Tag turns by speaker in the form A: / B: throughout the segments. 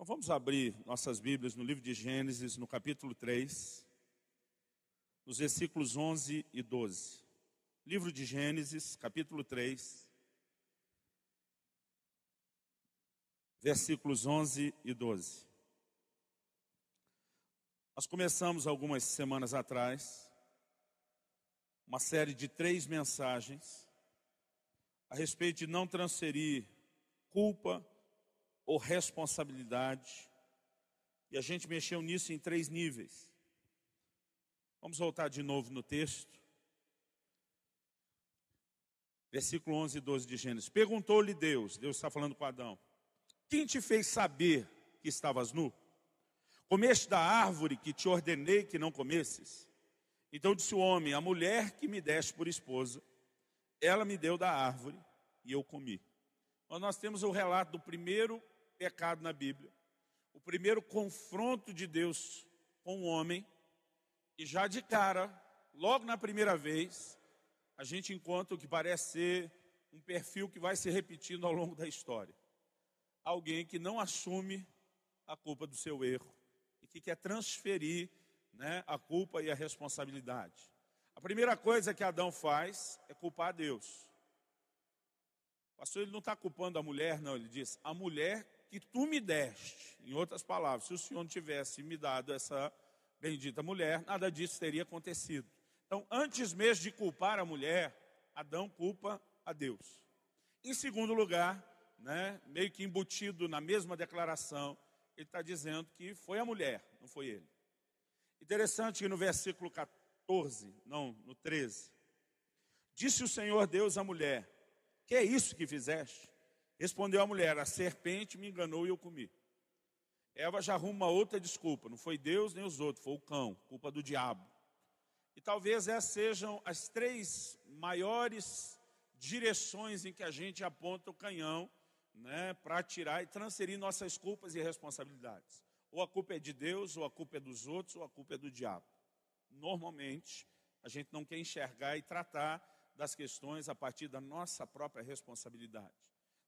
A: Então vamos abrir nossas Bíblias no livro de Gênesis, no capítulo 3, nos versículos 11 e 12. Livro de Gênesis, capítulo 3, versículos 11 e 12. Nós começamos algumas semanas atrás uma série de 3 mensagens a respeito de não transferir culpa ou responsabilidade. E a gente mexeu nisso em 3 níveis. Vamos voltar de novo no texto. Versículo 11 e 12 de Gênesis. Perguntou-lhe Deus está falando com Adão: quem te fez saber que estavas nu? Comeste da árvore que te ordenei que não comesses? Então disse o homem: a mulher que me deste por esposa, ela me deu da árvore e eu comi. Então, nós temos o relato do primeiro pecado na Bíblia, o primeiro confronto de Deus com o homem, e já de cara, logo na primeira vez, a gente encontra o que parece ser um perfil que vai se repetindo ao longo da história. Alguém que não assume a culpa do seu erro e que quer transferir, a culpa e a responsabilidade. A primeira coisa que Adão faz é culpar a Deus. O pastor, ele não está culpando a mulher, não. Ele diz: a mulher que tu me deste. Em outras palavras, se o Senhor não tivesse me dado essa bendita mulher, nada disso teria acontecido. Então, antes mesmo de culpar a mulher, Adão culpa a Deus. Em segundo lugar, meio que embutido na mesma declaração, ele está dizendo que foi a mulher, não foi ele. Interessante que no versículo 14, no 13, disse o Senhor Deus à mulher: que é isso que fizeste? Respondeu a mulher: a serpente me enganou e eu comi. Eva já arruma outra desculpa: não foi Deus nem os outros, foi o cão, culpa do diabo. E talvez essas sejam as 3 maiores direções em que a gente aponta o canhão, para tirar e transferir nossas culpas e responsabilidades. Ou a culpa é de Deus, ou a culpa é dos outros, ou a culpa é do diabo. Normalmente, a gente não quer enxergar e tratar das questões a partir da nossa própria responsabilidade.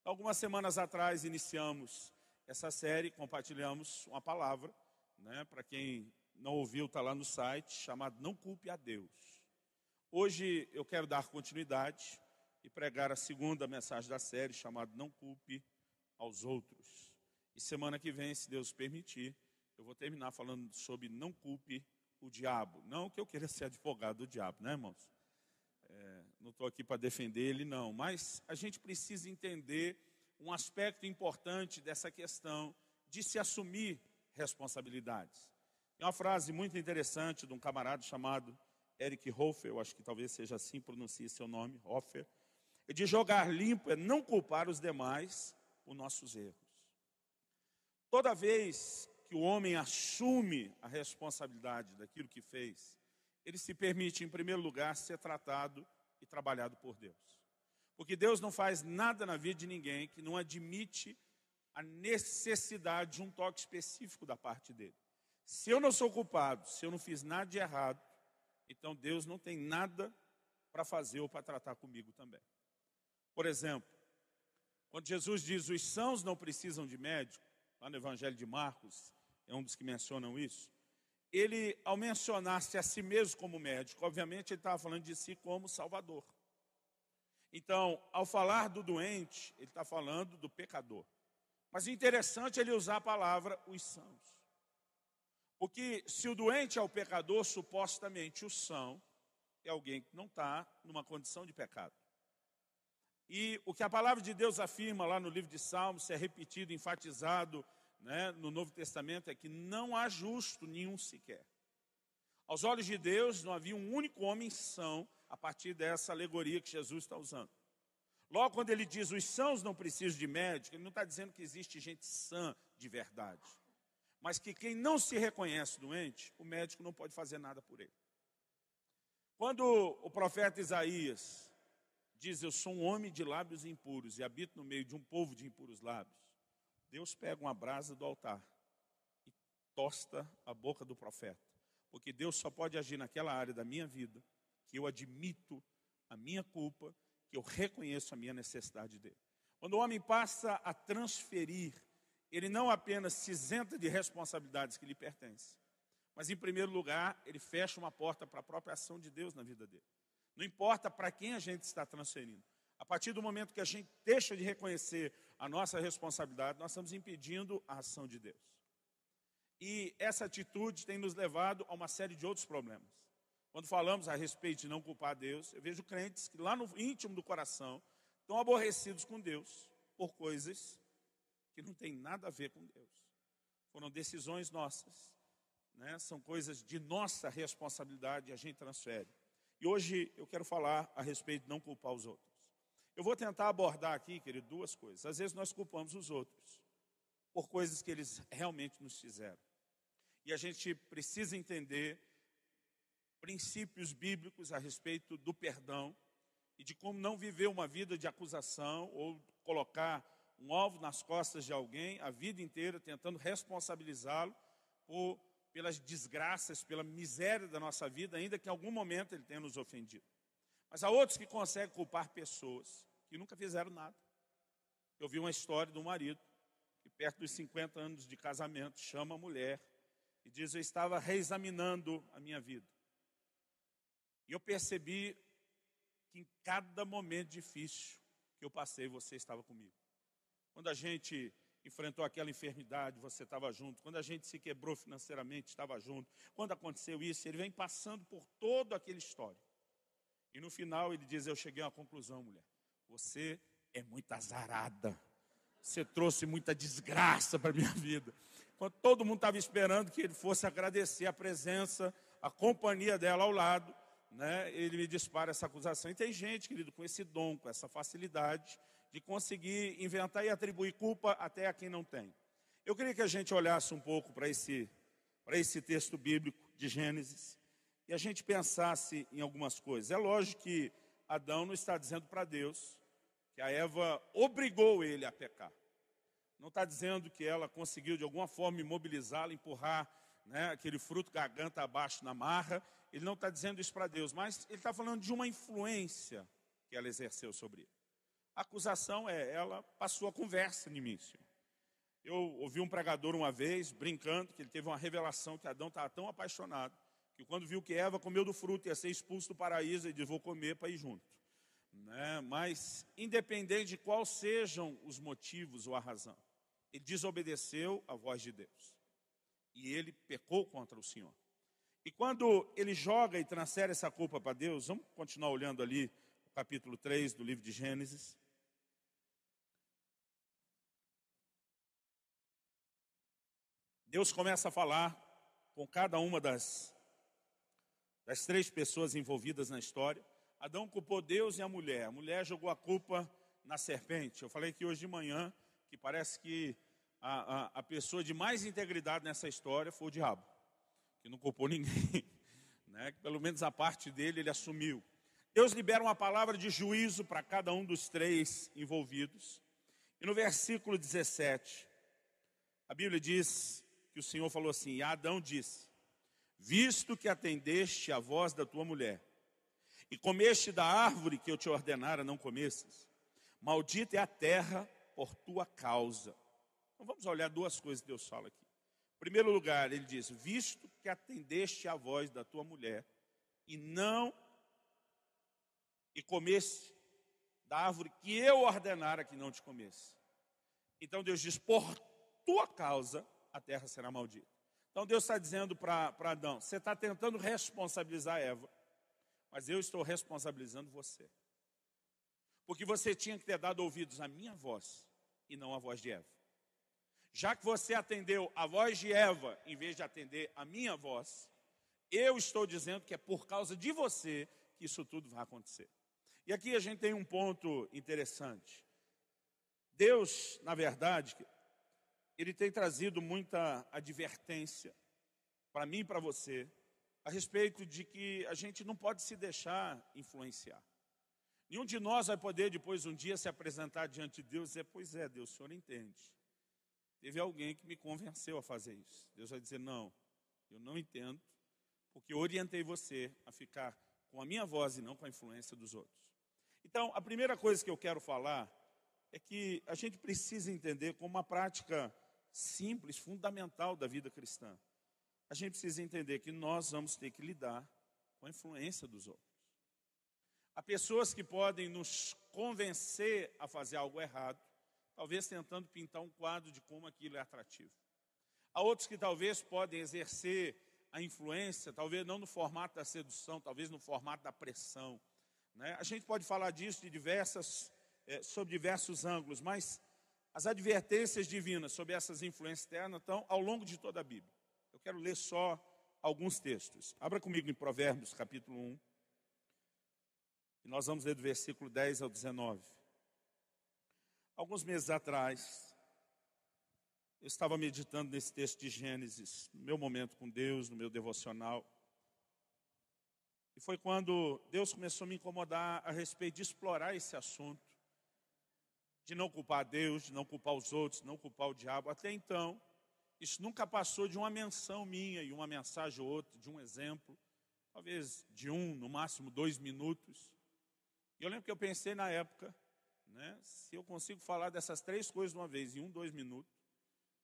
A: Algumas semanas atrás iniciamos essa série, compartilhamos uma palavra, para quem não ouviu, está lá no site, chamado Não Culpe a Deus. Hoje eu quero dar continuidade e pregar a segunda mensagem da série, chamada Não Culpe aos Outros. E semana que vem, se Deus permitir, eu vou terminar falando sobre não culpe o diabo. Não que eu queira ser advogado do diabo, irmãos? Não estou aqui para defender ele, não. Mas a gente precisa entender um aspecto importante dessa questão de se assumir responsabilidades. Tem uma frase muito interessante de um camarada chamado Eric Hoffer, eu acho que talvez seja assim, pronuncie seu nome, Hoffer. É de jogar limpo é não culpar os demais por nossos erros. Toda vez que o homem assume a responsabilidade daquilo que fez, ele se permite, em primeiro lugar, ser tratado e trabalhado por Deus. Porque Deus não faz nada na vida de ninguém que não admite a necessidade de um toque específico da parte dele. Se eu não sou culpado, se eu não fiz nada de errado, então Deus não tem nada para fazer ou para tratar comigo também. Por exemplo, quando Jesus diz os sãos não precisam de médico, lá no Evangelho de Marcos, é um dos que mencionam isso, ele, ao mencionar-se a si mesmo como médico, obviamente ele estava falando de si como salvador. Então, ao falar do doente, ele está falando do pecador. Mas o interessante é ele usar a palavra os sãos. Porque se o doente é o pecador, supostamente o são é alguém que não está numa condição de pecado. E o que a palavra de Deus afirma lá no livro de Salmos, é repetido, enfatizado, no Novo Testamento, é que não há justo nenhum sequer. Aos olhos de Deus não havia um único homem são a partir dessa alegoria que Jesus está usando. Logo, quando ele diz os sãos não precisam de médico, ele não está dizendo que existe gente sã de verdade. Mas que quem não se reconhece doente, o médico não pode fazer nada por ele. Quando o profeta Isaías diz: eu sou um homem de lábios impuros e habito no meio de um povo de impuros lábios, Deus pega uma brasa do altar e tosta a boca do profeta. Porque Deus só pode agir naquela área da minha vida que eu admito a minha culpa, que eu reconheço a minha necessidade dele. Quando o homem passa a transferir ele não apenas se isenta de responsabilidades que lhe pertencem, mas, em primeiro lugar, ele fecha uma porta para a própria ação de Deus na vida dele. Não importa para quem a gente está transferindo. A partir do momento que a gente deixa de reconhecer a nossa responsabilidade, nós estamos impedindo a ação de Deus. E essa atitude tem nos levado a uma série de outros problemas. Quando falamos a respeito de não culpar Deus, eu vejo crentes que lá no íntimo do coração estão aborrecidos com Deus por coisas que não têm nada a ver com Deus. Foram decisões nossas, né? São coisas de nossa responsabilidade e a gente transfere. E hoje eu quero falar a respeito de não culpar os outros. Eu vou tentar abordar aqui, querido, duas coisas. Às vezes nós culpamos os outros por coisas que eles realmente nos fizeram. E a gente precisa entender princípios bíblicos a respeito do perdão e de como não viver uma vida de acusação ou colocar um alvo nas costas de alguém a vida inteira tentando responsabilizá-lo pelas desgraças, pela miséria da nossa vida, ainda que em algum momento ele tenha nos ofendido. Mas há outros que conseguem culpar pessoas que nunca fizeram nada. Eu vi uma história de um marido que perto dos 50 anos de casamento chama a mulher e diz: eu estava reexaminando a minha vida. E eu percebi que em cada momento difícil que eu passei, você estava comigo. Quando a gente enfrentou aquela enfermidade, você estava junto. Quando a gente se quebrou financeiramente, estava junto. Quando aconteceu isso, ele vem passando por todo aquele histórico. E no final ele diz: eu cheguei a uma conclusão, mulher. Você é muito azarada. Você trouxe muita desgraça para a minha vida. Quando todo mundo estava esperando que ele fosse agradecer a presença, a companhia dela ao lado, né, ele me dispara essa acusação. E tem gente, querido, com esse dom, com essa facilidade de conseguir inventar e atribuir culpa até a quem não tem. Eu queria que a gente olhasse um pouco para esse texto bíblico de Gênesis e a gente pensasse em algumas coisas. É lógico que Adão não está dizendo para Deus que a Eva obrigou ele a pecar. Não está dizendo que ela conseguiu de alguma forma imobilizá-lo, empurrar, né, aquele fruto garganta abaixo na marra. Ele não está dizendo isso para Deus, mas ele está falando de uma influência que ela exerceu sobre ele. A acusação ela passou a conversa em mim, Senhor. Eu ouvi um pregador uma vez, brincando, que ele teve uma revelação que Adão estava tão apaixonado, que quando viu que Eva comeu do fruto, ia ser expulso do paraíso, ele disse: vou comer para ir junto. Né? Mas, independente de quais sejam os motivos ou a razão, ele desobedeceu à voz de Deus. E ele pecou contra o Senhor. E quando ele joga e transfere essa culpa para Deus, vamos continuar olhando ali o capítulo 3 do livro de Gênesis. Deus começa a falar com cada uma das 3 pessoas envolvidas na história. Adão culpou Deus e a mulher jogou a culpa na serpente. Eu falei que hoje de manhã, que parece que a pessoa de mais integridade nessa história foi o diabo, que não culpou ninguém, né? Pelo menos a parte dele ele assumiu. Deus libera uma palavra de juízo para cada um dos 3 envolvidos. E no versículo 17, a Bíblia diz que o Senhor falou assim: e Adão disse: visto que atendeste à voz da tua mulher, e comeste da árvore que eu te ordenara não comesses, maldita é a terra por tua causa. Então vamos olhar 2 coisas que Deus fala aqui. Em primeiro lugar, ele diz: visto que atendeste à voz da tua mulher, e comeste da árvore que eu ordenara que não te comesse. Então Deus diz: por tua causa a terra será maldita. Então Deus está dizendo para Adão: você está tentando responsabilizar Eva, mas eu estou responsabilizando você. Porque você tinha que ter dado ouvidos à minha voz e não à voz de Eva. Já que você atendeu a voz de Eva em vez de atender a minha voz, eu estou dizendo que é por causa de você que isso tudo vai acontecer. E aqui a gente tem um ponto interessante. Deus, na verdade, ele tem trazido muita advertência para mim e para você a respeito de que a gente não pode se deixar influenciar. Nenhum de nós vai poder depois um dia se apresentar diante de Deus e dizer: pois é, Deus, o Senhor entende. Teve alguém que me convenceu a fazer isso. Deus vai dizer: não, eu não entendo, porque eu orientei você a ficar com a minha voz e não com a influência dos outros. Então, a primeira coisa que eu quero falar é que a gente precisa entender como uma prática simples, fundamental da vida cristã. A gente precisa entender que nós vamos ter que lidar com a influência dos outros. Há pessoas que podem nos convencer a fazer algo errado, talvez tentando pintar um quadro de como aquilo é atrativo. Há outros que talvez podem exercer a influência, talvez não no formato da sedução, talvez no formato da pressão, né? A gente pode falar disso sob diversos ângulos, mas as advertências divinas sobre essas influências externas estão ao longo de toda a Bíblia. Eu quero ler só alguns textos. Abra comigo em Provérbios, capítulo 1. E nós vamos ler do versículo 10 ao 19. Alguns meses atrás, eu estava meditando nesse texto de Gênesis, no meu momento com Deus, no meu devocional. E foi quando Deus começou a me incomodar a respeito de explorar esse assunto, de não culpar Deus, de não culpar os outros, de não culpar o diabo. Até então, isso nunca passou de uma menção minha e uma mensagem ou outra, de um exemplo, talvez de no máximo 2 minutos. E eu lembro que eu pensei na época, né, se eu consigo falar dessas 3 coisas de uma vez, em 2 minutos,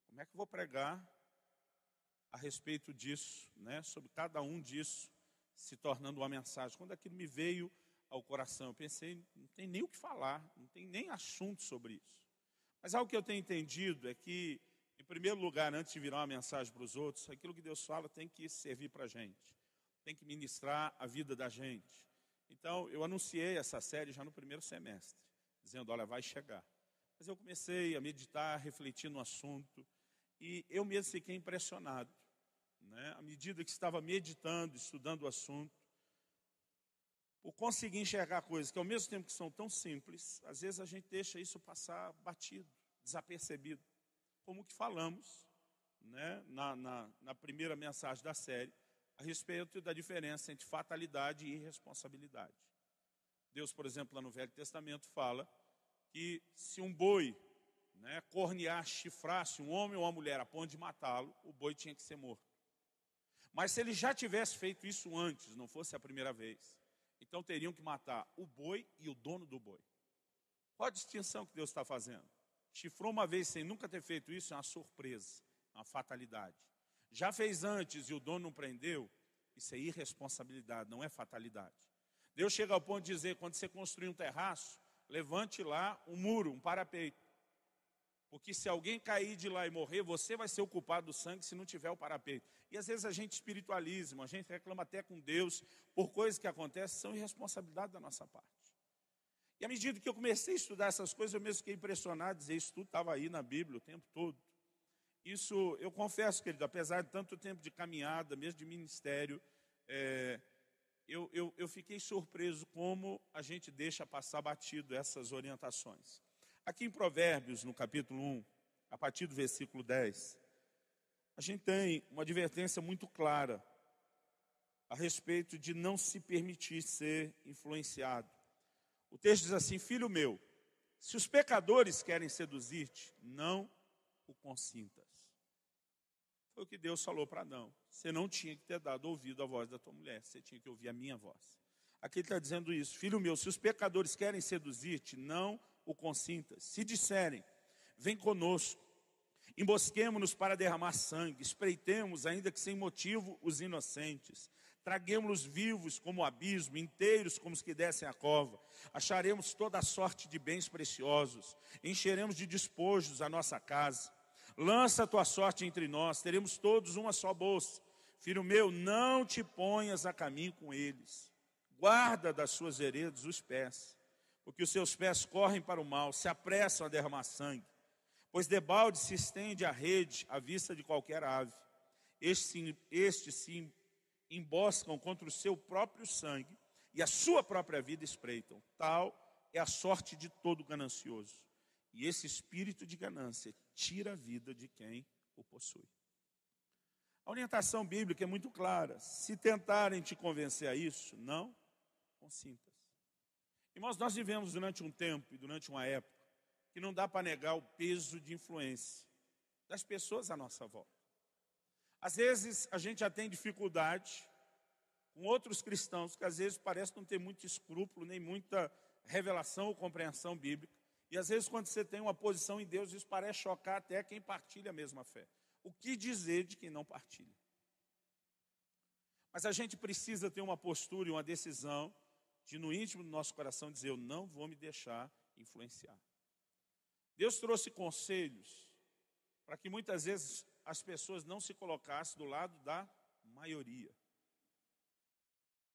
A: como é que eu vou pregar a respeito disso, né, sobre cada um disso, se tornando uma mensagem? Quando aquilo me veio ao coração, eu pensei, não tem nem o que falar, não tem nem assunto sobre isso. Mas algo que eu tenho entendido é que, em primeiro lugar, antes de virar uma mensagem para os outros, aquilo que Deus fala tem que servir para a gente, tem que ministrar a vida da gente. Então, eu anunciei essa série já no primeiro semestre, dizendo, olha, vai chegar. Mas eu comecei a meditar, a refletir no assunto, e eu mesmo fiquei impressionado, né? À medida que estava meditando, estudando o assunto, por conseguir enxergar coisas que ao mesmo tempo que são tão simples, às vezes a gente deixa isso passar batido, desapercebido. Como que falamos, né, na primeira mensagem da série, a respeito da diferença entre fatalidade e irresponsabilidade. Deus, por exemplo, lá no Velho Testamento fala que se um boi, né, cornear, chifrasse um homem ou uma mulher a ponto de matá-lo, o boi tinha que ser morto. Mas se ele já tivesse feito isso antes, não fosse a primeira vez, então teriam que matar o boi e o dono do boi. Qual a distinção que Deus está fazendo? Chifrou uma vez sem nunca ter feito isso, é uma surpresa, uma fatalidade. Já fez antes e o dono não prendeu, isso é irresponsabilidade, não é fatalidade. Deus chega ao ponto de dizer, quando você construir um terraço, levante lá um muro, um parapeito. Porque se alguém cair de lá e morrer, você vai ser o culpado do sangue se não tiver o parapeito. E às vezes a gente espiritualiza, a gente reclama até com Deus por coisas que acontecem, são irresponsabilidade da nossa parte. E à medida que eu comecei a estudar essas coisas, eu mesmo fiquei impressionado, dizer, isso tudo estava aí na Bíblia o tempo todo. Isso, eu confesso, querido, apesar de tanto tempo de caminhada, mesmo de ministério, eu fiquei surpreso como a gente deixa passar batido essas orientações. Aqui em Provérbios, no capítulo 1, a partir do versículo 10, a gente tem uma advertência muito clara a respeito de não se permitir ser influenciado. O texto diz assim, filho meu, se os pecadores querem seduzir-te, não o consintas. Foi o que Deus falou para Adão. Você não tinha que ter dado ouvido à voz da tua mulher, você tinha que ouvir a minha voz. Aqui ele está dizendo isso, filho meu, se os pecadores querem seduzir-te, não o consintas. Se disserem, vem conosco, embosquemo-nos para derramar sangue, espreitemos, ainda que sem motivo, os inocentes. Traguemos-los vivos como o abismo, inteiros como os que descem a cova. Acharemos toda a sorte de bens preciosos, encheremos de despojos a nossa casa. Lança a tua sorte entre nós, teremos todos uma só bolsa. Filho meu, não te ponhas a caminho com eles. Guarda das suas veredas os pés, porque os seus pés correm para o mal, se apressam a derramar sangue. Pois debalde se estende a rede à vista de qualquer ave. Estes se emboscam contra o seu próprio sangue e a sua própria vida espreitam. Tal é a sorte de todo ganancioso. E esse espírito de ganância tira a vida de quem o possui. A orientação bíblica é muito clara. Se tentarem te convencer a isso, não consintas. Irmãos, nós vivemos durante um tempo e durante uma época que não dá para negar o peso de influência das pessoas à nossa volta. Às vezes a gente já tem dificuldade com outros cristãos que às vezes parecem não ter muito escrúpulo, nem muita revelação ou compreensão bíblica. E às vezes quando você tem uma posição em Deus, isso parece chocar até quem partilha a mesma fé. O que dizer de quem não partilha? Mas a gente precisa ter uma postura e uma decisão de no íntimo do nosso coração dizer, eu não vou me deixar influenciar. Deus trouxe conselhos para que muitas vezes as pessoas não se colocassem do lado da maioria.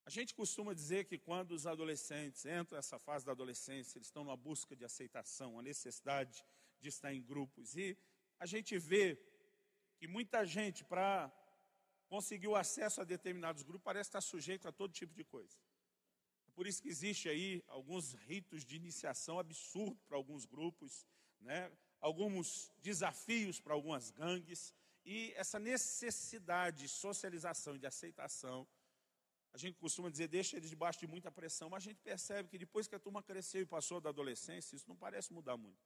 A: A gente costuma dizer que quando os adolescentes entram nessa fase da adolescência, eles estão numa busca de aceitação, a necessidade de estar em grupos. E a gente vê que muita gente, para conseguir o acesso a determinados grupos, parece estar sujeito a todo tipo de coisa. É por isso que existe aí alguns ritos de iniciação absurdos para alguns grupos, né? Alguns desafios para algumas gangues. E essa necessidade de socialização e de aceitação, a gente costuma dizer, deixa eles debaixo de muita pressão, mas a gente percebe que depois que a turma cresceu e passou da adolescência, isso não parece mudar muito.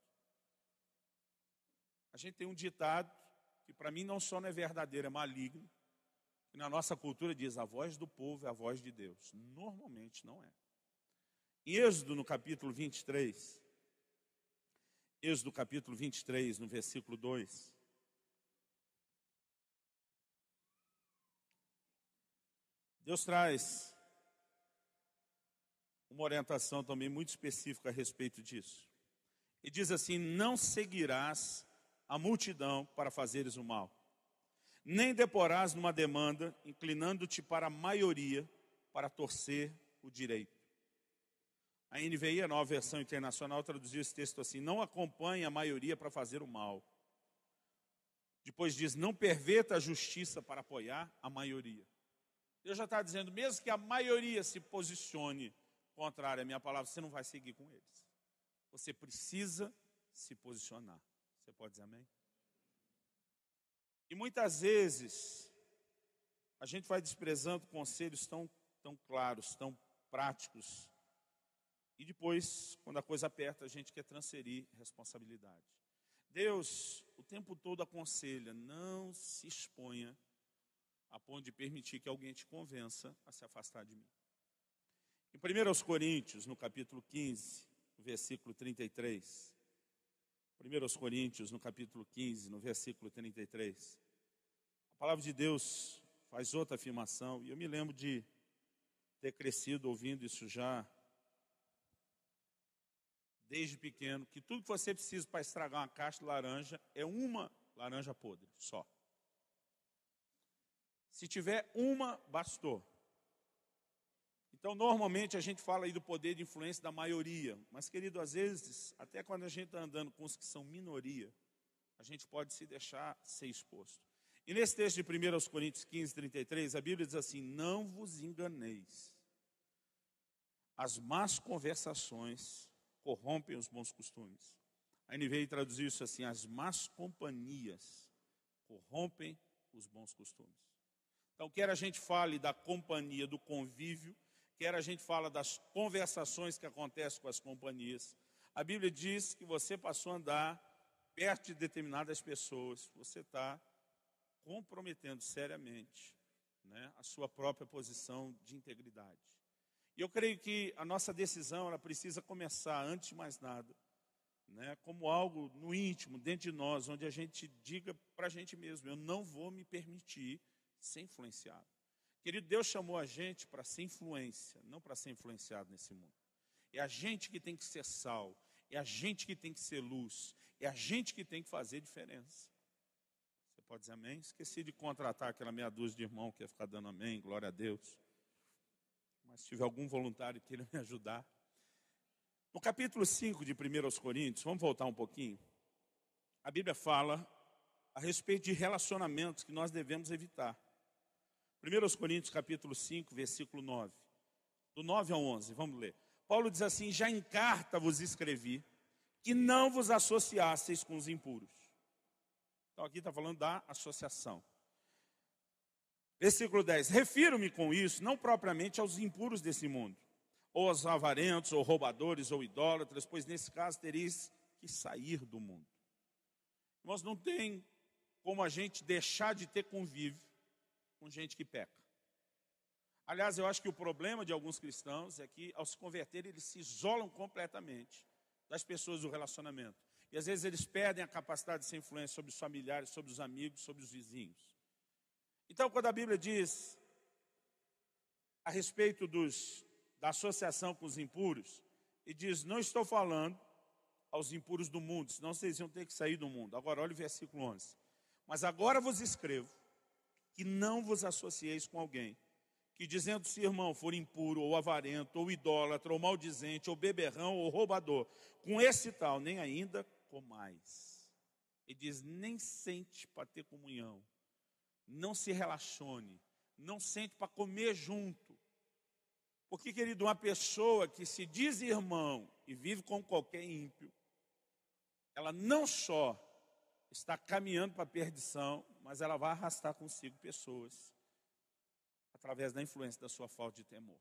A: A gente tem um ditado, que para mim não só não é verdadeiro, é maligno, que na nossa cultura diz, a voz do povo é a voz de Deus. Normalmente não é. Em Êxodo, no capítulo 23, Êxodo capítulo 23, no versículo 2, Deus traz uma orientação também muito específica a respeito disso. E diz assim, não seguirás a multidão para fazeres o mal, nem deporás numa demanda, inclinando-te para a maioria, para torcer o direito. A NVI, a Nova Versão Internacional, traduziu esse texto assim, não acompanhe a maioria para fazer o mal. Depois diz, não perverta a justiça para apoiar a maioria. Deus já está dizendo, mesmo que a maioria se posicione contrária à minha palavra, você não vai seguir com eles. Você precisa se posicionar. Você pode dizer amém? E muitas vezes, a gente vai desprezando conselhos tão claros, tão práticos. E depois, quando a coisa aperta, a gente quer transferir responsabilidade. Deus, o tempo todo aconselha, não se exponha a ponto de permitir que alguém te convença a se afastar de mim. Em 1 Coríntios, no capítulo 15, versículo 33. 1 Coríntios, no capítulo 15, no versículo 33. A palavra de Deus faz outra afirmação, e eu me lembro de ter crescido ouvindo isso já desde pequeno, que tudo que você precisa para estragar uma caixa de laranja é uma laranja podre, só. Se tiver uma, bastou. Então, normalmente, a gente fala aí do poder de influência da maioria. Mas, querido, às vezes, até quando a gente está andando com os que são minoria, a gente pode se deixar ser exposto. E nesse texto de 1 Coríntios 15, 33, a Bíblia diz assim, não vos enganeis. As más conversações corrompem os bons costumes. A NVI traduziu isso assim, as más companhias corrompem os bons costumes. Então, quer a gente fale da companhia, do convívio, quer a gente fala das conversações que acontecem com as companhias. A Bíblia diz que você passou a andar perto de determinadas pessoas, você está comprometendo seriamente, né, a sua própria posição de integridade. E eu creio que a nossa decisão, ela precisa começar, antes de mais nada, né, como algo no íntimo, dentro de nós, onde a gente diga para a gente mesmo, eu não vou me permitir ser influenciado. Querido, Deus chamou a gente para ser influência, não para ser influenciado nesse mundo. É a gente que tem que ser sal, é a gente que tem que ser luz, é a gente que tem que fazer diferença. Você pode dizer amém? Esqueci de contratar aquela meia dúzia de irmão que ia ficar dando amém, glória a Deus. Mas se tiver algum voluntário que queira me ajudar. No capítulo 5 de 1 Coríntios, vamos voltar um pouquinho. A Bíblia fala a respeito de relacionamentos que nós devemos evitar. 1 Coríntios capítulo 5, versículo 9. Do 9 ao 11, vamos ler. Paulo diz assim, já em carta vos escrevi, que não vos associasseis com os impuros. Então aqui está falando da associação. Versículo 10, refiro-me com isso, não propriamente aos impuros desse mundo, ou aos avarentos, ou roubadores, ou idólatras, pois nesse caso tereis que sair do mundo. Nós não tem como a gente deixar de ter convívio com gente que peca. Aliás, eu acho que o problema de alguns cristãos é que, ao se converterem, eles se isolam completamente das pessoas do relacionamento. E às vezes eles perdem a capacidade de ser influência sobre os familiares, sobre os amigos, sobre os vizinhos. Então, quando a Bíblia diz a respeito da associação com os impuros, e diz, não estou falando aos impuros do mundo, senão vocês iam ter que sair do mundo. Agora, olha o versículo 11. Mas agora vos escrevo que não vos associeis com alguém que, dizendo-se irmão, for impuro, ou avarento, ou idólatra, ou maldizente, ou beberrão, ou roubador, com esse tal, nem ainda comais. Ele diz, nem sente para ter comunhão, não se relacione, não sente para comer junto. Porque, querido, uma pessoa que se diz irmão e vive com qualquer ímpio, ela não só está caminhando para a perdição, mas ela vai arrastar consigo pessoas através da influência da sua falta de temor.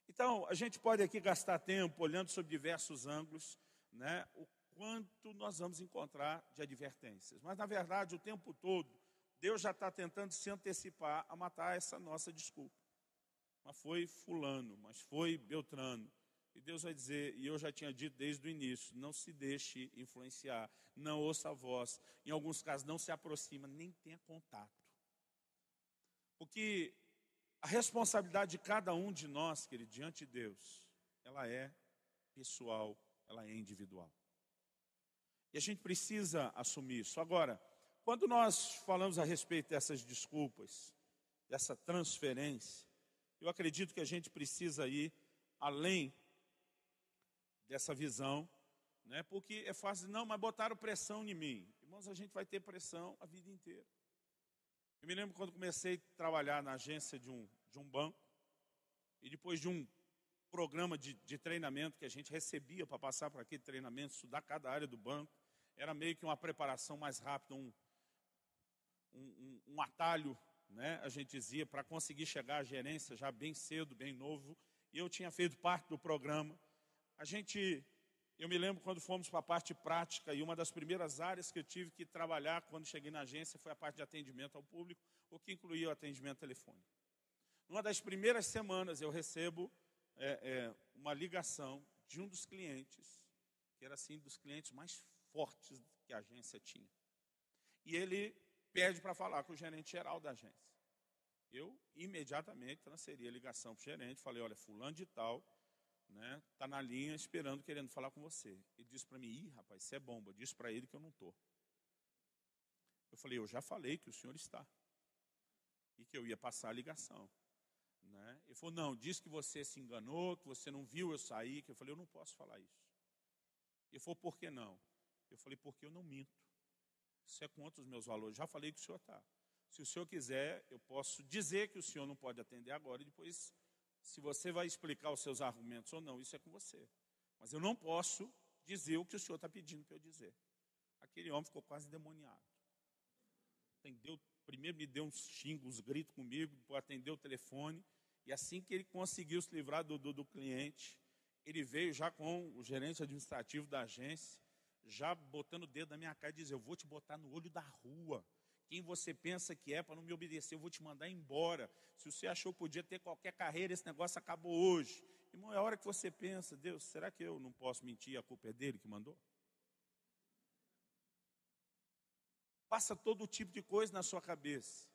A: Então, a gente pode aqui gastar tempo olhando sobre diversos ângulos, né, o quanto nós vamos encontrar de advertências. Mas, na verdade, o tempo todo, Deus já está tentando se antecipar a matar essa nossa desculpa. Mas foi fulano, mas foi Beltrano. E Deus vai dizer, e eu já tinha dito desde o início, não se deixe influenciar, não ouça a voz. Em alguns casos, não se aproxima, nem tenha contato. Porque a responsabilidade de cada um de nós, querido, diante de Deus, ela é pessoal, ela é individual. E a gente precisa assumir isso. Agora, quando nós falamos a respeito dessas desculpas, dessa transferência, eu acredito que a gente precisa ir além dessa visão, né? Porque é fácil, não, mas botaram pressão em mim. Irmãos, a gente vai ter pressão a vida inteira. Eu me lembro quando comecei a trabalhar na agência de um banco, e depois de um programa de treinamento que a gente recebia para passar por aquele treinamento, estudar cada área do banco, era meio que uma preparação mais rápida, um atalho, né, a gente dizia, para conseguir chegar à gerência já bem cedo, bem novo, e eu tinha feito parte do programa. Eu me lembro quando fomos para a parte prática, e uma das primeiras áreas que eu tive que trabalhar quando cheguei na agência foi a parte de atendimento ao público, o que incluía o atendimento telefônico. Numa das primeiras semanas eu recebo uma ligação de um dos clientes, que era assim, dos clientes mais fortes que a agência tinha. E ele pede para falar com o gerente geral da agência. Eu imediatamente transferi a ligação para o gerente, falei, olha, fulano de tal, né, tá na linha esperando, querendo falar com você. Ele disse para mim, ih, rapaz, isso é bomba. Eu disse para ele que eu não estou. Eu falei, eu já falei que o senhor está. E que eu ia passar a ligação. Né? Ele falou, não, disse que você se enganou, que você não viu eu sair. Eu falei, eu não posso falar isso. Ele falou, por que não? Eu falei, porque eu não minto. Isso é contra os meus valores. Já falei que o senhor está. Se o senhor quiser, eu posso dizer que o senhor não pode atender agora e depois, se você vai explicar os seus argumentos ou não, isso é com você. Mas eu não posso dizer o que o senhor está pedindo para eu dizer. Aquele homem ficou quase demoniado. Primeiro me deu uns xingos, uns gritos comigo, depois atendeu o telefone. E assim que ele conseguiu se livrar do cliente, ele veio já com o gerente administrativo da agência, já botando o dedo na minha cara e dizer, eu vou te botar no olho da rua. Quem você pensa que é para não me obedecer, eu vou te mandar embora. Se você achou que podia ter qualquer carreira, esse negócio acabou hoje. Irmão, é a hora que você pensa, Deus, será que eu não posso mentir? A culpa é dele que mandou? Passa todo tipo de coisa na sua cabeça.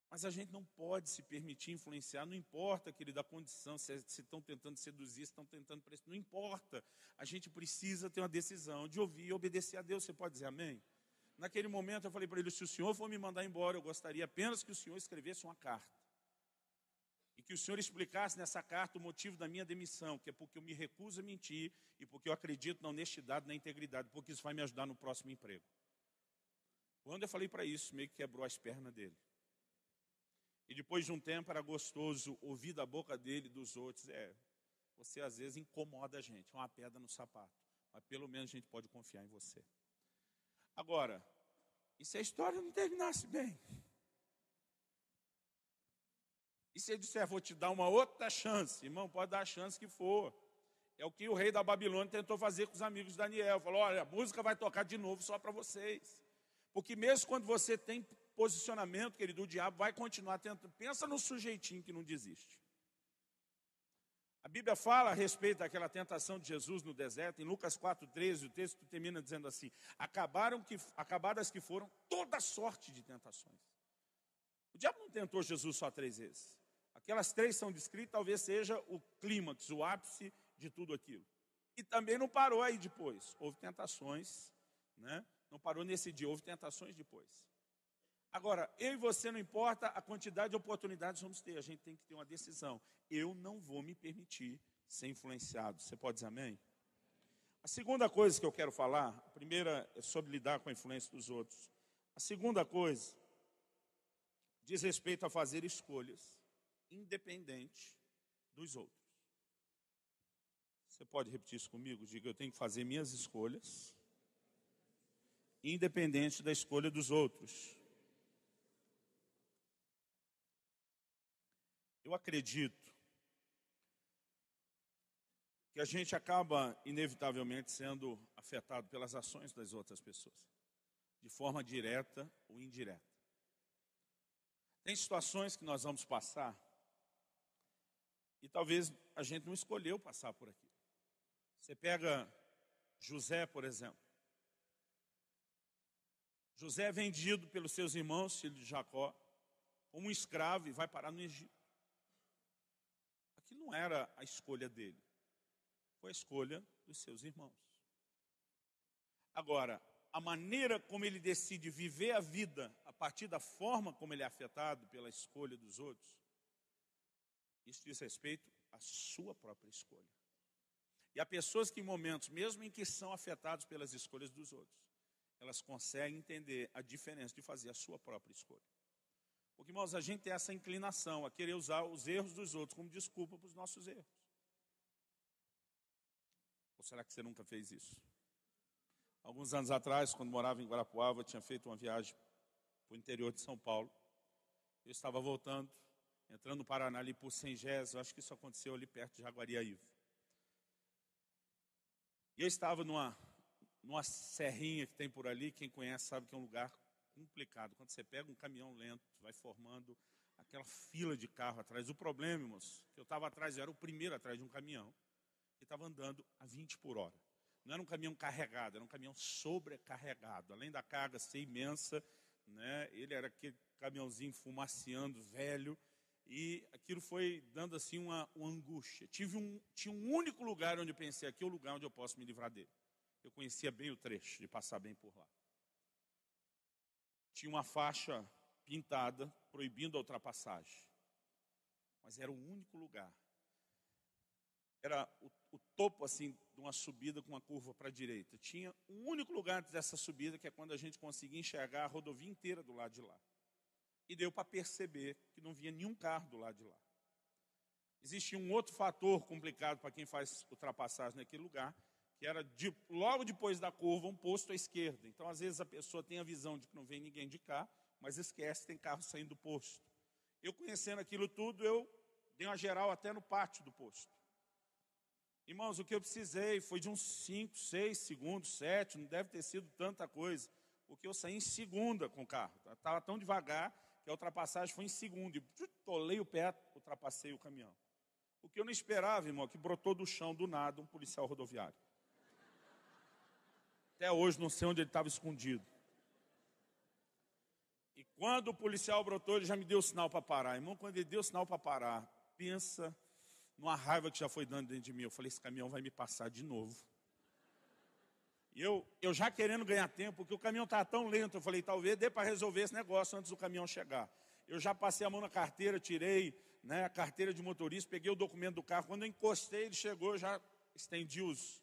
A: Mas a gente não pode se permitir influenciar, não importa, querido, a condição, se estão tentando seduzir, se estão tentando pressionar, não importa. A gente precisa ter uma decisão de ouvir e obedecer a Deus. Você pode dizer amém? Naquele momento eu falei para ele, se o senhor for me mandar embora, eu gostaria apenas que o senhor escrevesse uma carta. E que o senhor explicasse nessa carta o motivo da minha demissão, que é porque eu me recuso a mentir e porque eu acredito na honestidade, na integridade, porque isso vai me ajudar no próximo emprego. Quando eu falei para isso, meio que quebrou as pernas dele. E depois de um tempo era gostoso ouvir da boca dele e dos outros. Você às vezes incomoda a gente, é uma pedra no sapato. Mas pelo menos a gente pode confiar em você. Agora, e se a história não terminasse bem? E se ele disser, vou te dar uma outra chance? Irmão, pode dar a chance que for. É o que o rei da Babilônia tentou fazer com os amigos de Daniel. Falou, olha, a música vai tocar de novo só para vocês. Porque mesmo quando você tem posicionamento, querido, o diabo vai continuar tentando. Pensa no sujeitinho que não desiste. A Bíblia fala a respeito daquela tentação de Jesus no deserto, em Lucas 4,13, o texto termina dizendo assim: acabadas que foram toda sorte de tentações. O diabo não tentou Jesus só 3 vezes. Aquelas 3 são descritas, talvez seja o clímax, o ápice de tudo aquilo. E também não parou aí depois. Houve tentações, né? Não parou nesse dia, houve tentações depois. Agora, eu e você, não importa a quantidade de oportunidades que vamos ter, a gente tem que ter uma decisão. Eu não vou me permitir ser influenciado. Você pode dizer amém? A segunda coisa que eu quero falar, a primeira é sobre lidar com a influência dos outros. A segunda coisa diz respeito a fazer escolhas independente dos outros. Você pode repetir isso comigo? Diga: eu tenho que fazer minhas escolhas independente da escolha dos outros. Eu acredito que a gente acaba inevitavelmente sendo afetado pelas ações das outras pessoas, de forma direta ou indireta. Tem situações que nós vamos passar e talvez a gente não escolheu passar por aqui. Você pega José, por exemplo. José é vendido pelos seus irmãos, filho de Jacó, como um escravo e vai parar no Egito. Aquilo não era a escolha dele, foi a escolha dos seus irmãos. Agora, a maneira como ele decide viver a vida, a partir da forma como ele é afetado pela escolha dos outros, isso diz respeito à sua própria escolha. E há pessoas que em momentos, mesmo em que são afetados pelas escolhas dos outros, elas conseguem entender a diferença de fazer a sua própria escolha. Porque, irmãos, a gente tem essa inclinação a querer usar os erros dos outros como desculpa para os nossos erros. Ou será que você nunca fez isso? Alguns anos atrás, quando morava em Guarapuava, eu tinha feito uma viagem para o interior de São Paulo. Eu estava voltando, entrando no Paraná ali por Sengés, eu acho que isso aconteceu ali perto de Jaguariaíva. E eu estava numa serrinha que tem por ali, quem conhece sabe que é um lugar complicado. Quando você pega um caminhão lento, vai formando aquela fila de carro atrás. O problema, irmãos, que eu estava atrás, eu era o primeiro atrás de um caminhão, que estava andando a 20 por hora. Não era um caminhão carregado, era um caminhão sobrecarregado. Além da carga ser imensa, né, ele era aquele caminhãozinho fumaciando, velho, e aquilo foi dando assim uma angústia. Tinha um único lugar onde eu pensei, aqui é o lugar onde eu posso me livrar dele. Eu conhecia bem o trecho, de passar bem por lá. Tinha uma faixa pintada, proibindo a ultrapassagem. Mas era o único lugar. Era o topo assim de uma subida com uma curva para a direita. Tinha um único lugar dessa subida, que é quando a gente conseguia enxergar a rodovia inteira do lado de lá. E deu para perceber que não vinha nenhum carro do lado de lá. Existia um outro fator complicado para quem faz ultrapassagem naquele lugar, que era logo depois da curva, um posto à esquerda. Então, às vezes, a pessoa tem a visão de que não vem ninguém de cá, mas esquece, tem carro saindo do posto. Eu, conhecendo aquilo tudo, eu dei uma geral até no pátio do posto. Irmãos, o que eu precisei foi de uns 5, 6 segundos, 7, não deve ter sido tanta coisa, porque eu saí em segunda com o carro. Estava tão devagar que a ultrapassagem foi em segundo. E tolei o pé, ultrapassei o caminhão. O que eu não esperava, irmão, que brotou do chão, do nada, um policial rodoviário. Até hoje não sei onde ele estava escondido. E quando o policial brotou, ele já me deu sinal para parar. Irmão, quando ele deu sinal para parar, pensa numa raiva que já foi dando dentro de mim. Eu falei, esse caminhão vai me passar de novo. E eu já querendo ganhar tempo, porque o caminhão estava tão lento. Eu falei, talvez dê para resolver esse negócio antes do caminhão chegar. Eu já passei a mão na carteira, tirei, né, a carteira de motorista, peguei o documento do carro. Quando eu encostei, ele chegou, eu já estendi os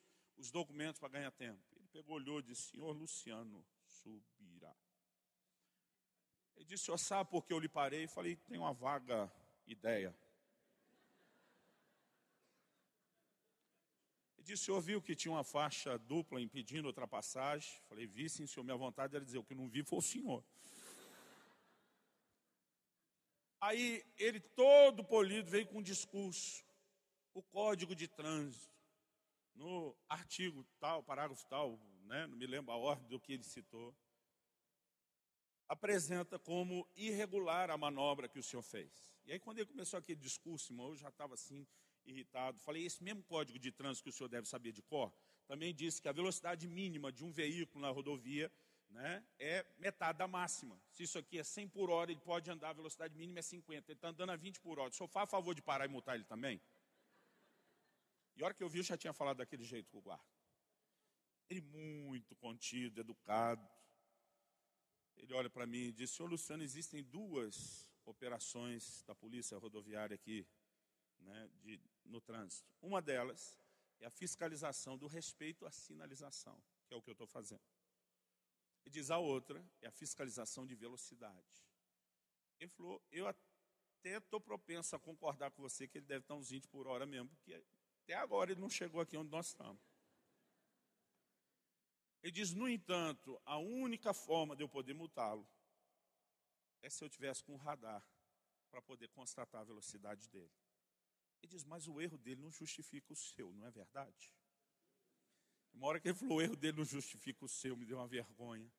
A: documentos para ganhar tempo. Ele pegou, olhou e disse, senhor Luciano Subirá. Ele disse, senhor, sabe por que eu lhe parei? Eu falei, tem uma vaga ideia. Ele disse, o senhor viu que tinha uma faixa dupla impedindo a ultrapassagem? Eu falei, vi sim, senhor, minha vontade era dizer, o que não vi foi o senhor. Aí ele todo polido veio com um discurso, o código de trânsito, no artigo tal, parágrafo tal, né, não me lembro a ordem do que ele citou, apresenta como irregular a manobra que o senhor fez. E aí quando ele começou aquele discurso, irmão, eu já estava assim, irritado. Falei, esse mesmo código de trânsito que o senhor deve saber de cor, também disse que a velocidade mínima de um veículo na rodovia, né, é metade da máxima. Se isso aqui é 100 por hora, ele pode andar, a velocidade mínima é 50. Ele está andando a 20 por hora. O senhor faz a favor de parar e multar ele também? E a hora que eu vi, eu já tinha falado daquele jeito com o guarda. Ele muito contido, educado. Ele olha para mim e diz, senhor Luciano, existem duas operações da polícia rodoviária aqui, né, no trânsito. Uma delas é a fiscalização do respeito à sinalização, que é o que eu estou fazendo. E diz a outra, é a fiscalização de velocidade. Ele falou, eu até estou propenso a concordar com você que ele deve estar uns 20 por hora mesmo, porque até agora ele não chegou aqui onde nós estamos. Ele diz, no entanto, a única forma de eu poder multá-lo é se eu tivesse com um radar para poder constatar a velocidade dele. Ele diz, mas o erro dele não justifica o seu, não é verdade? Uma hora que ele falou, o erro dele não justifica o seu, me deu uma vergonha.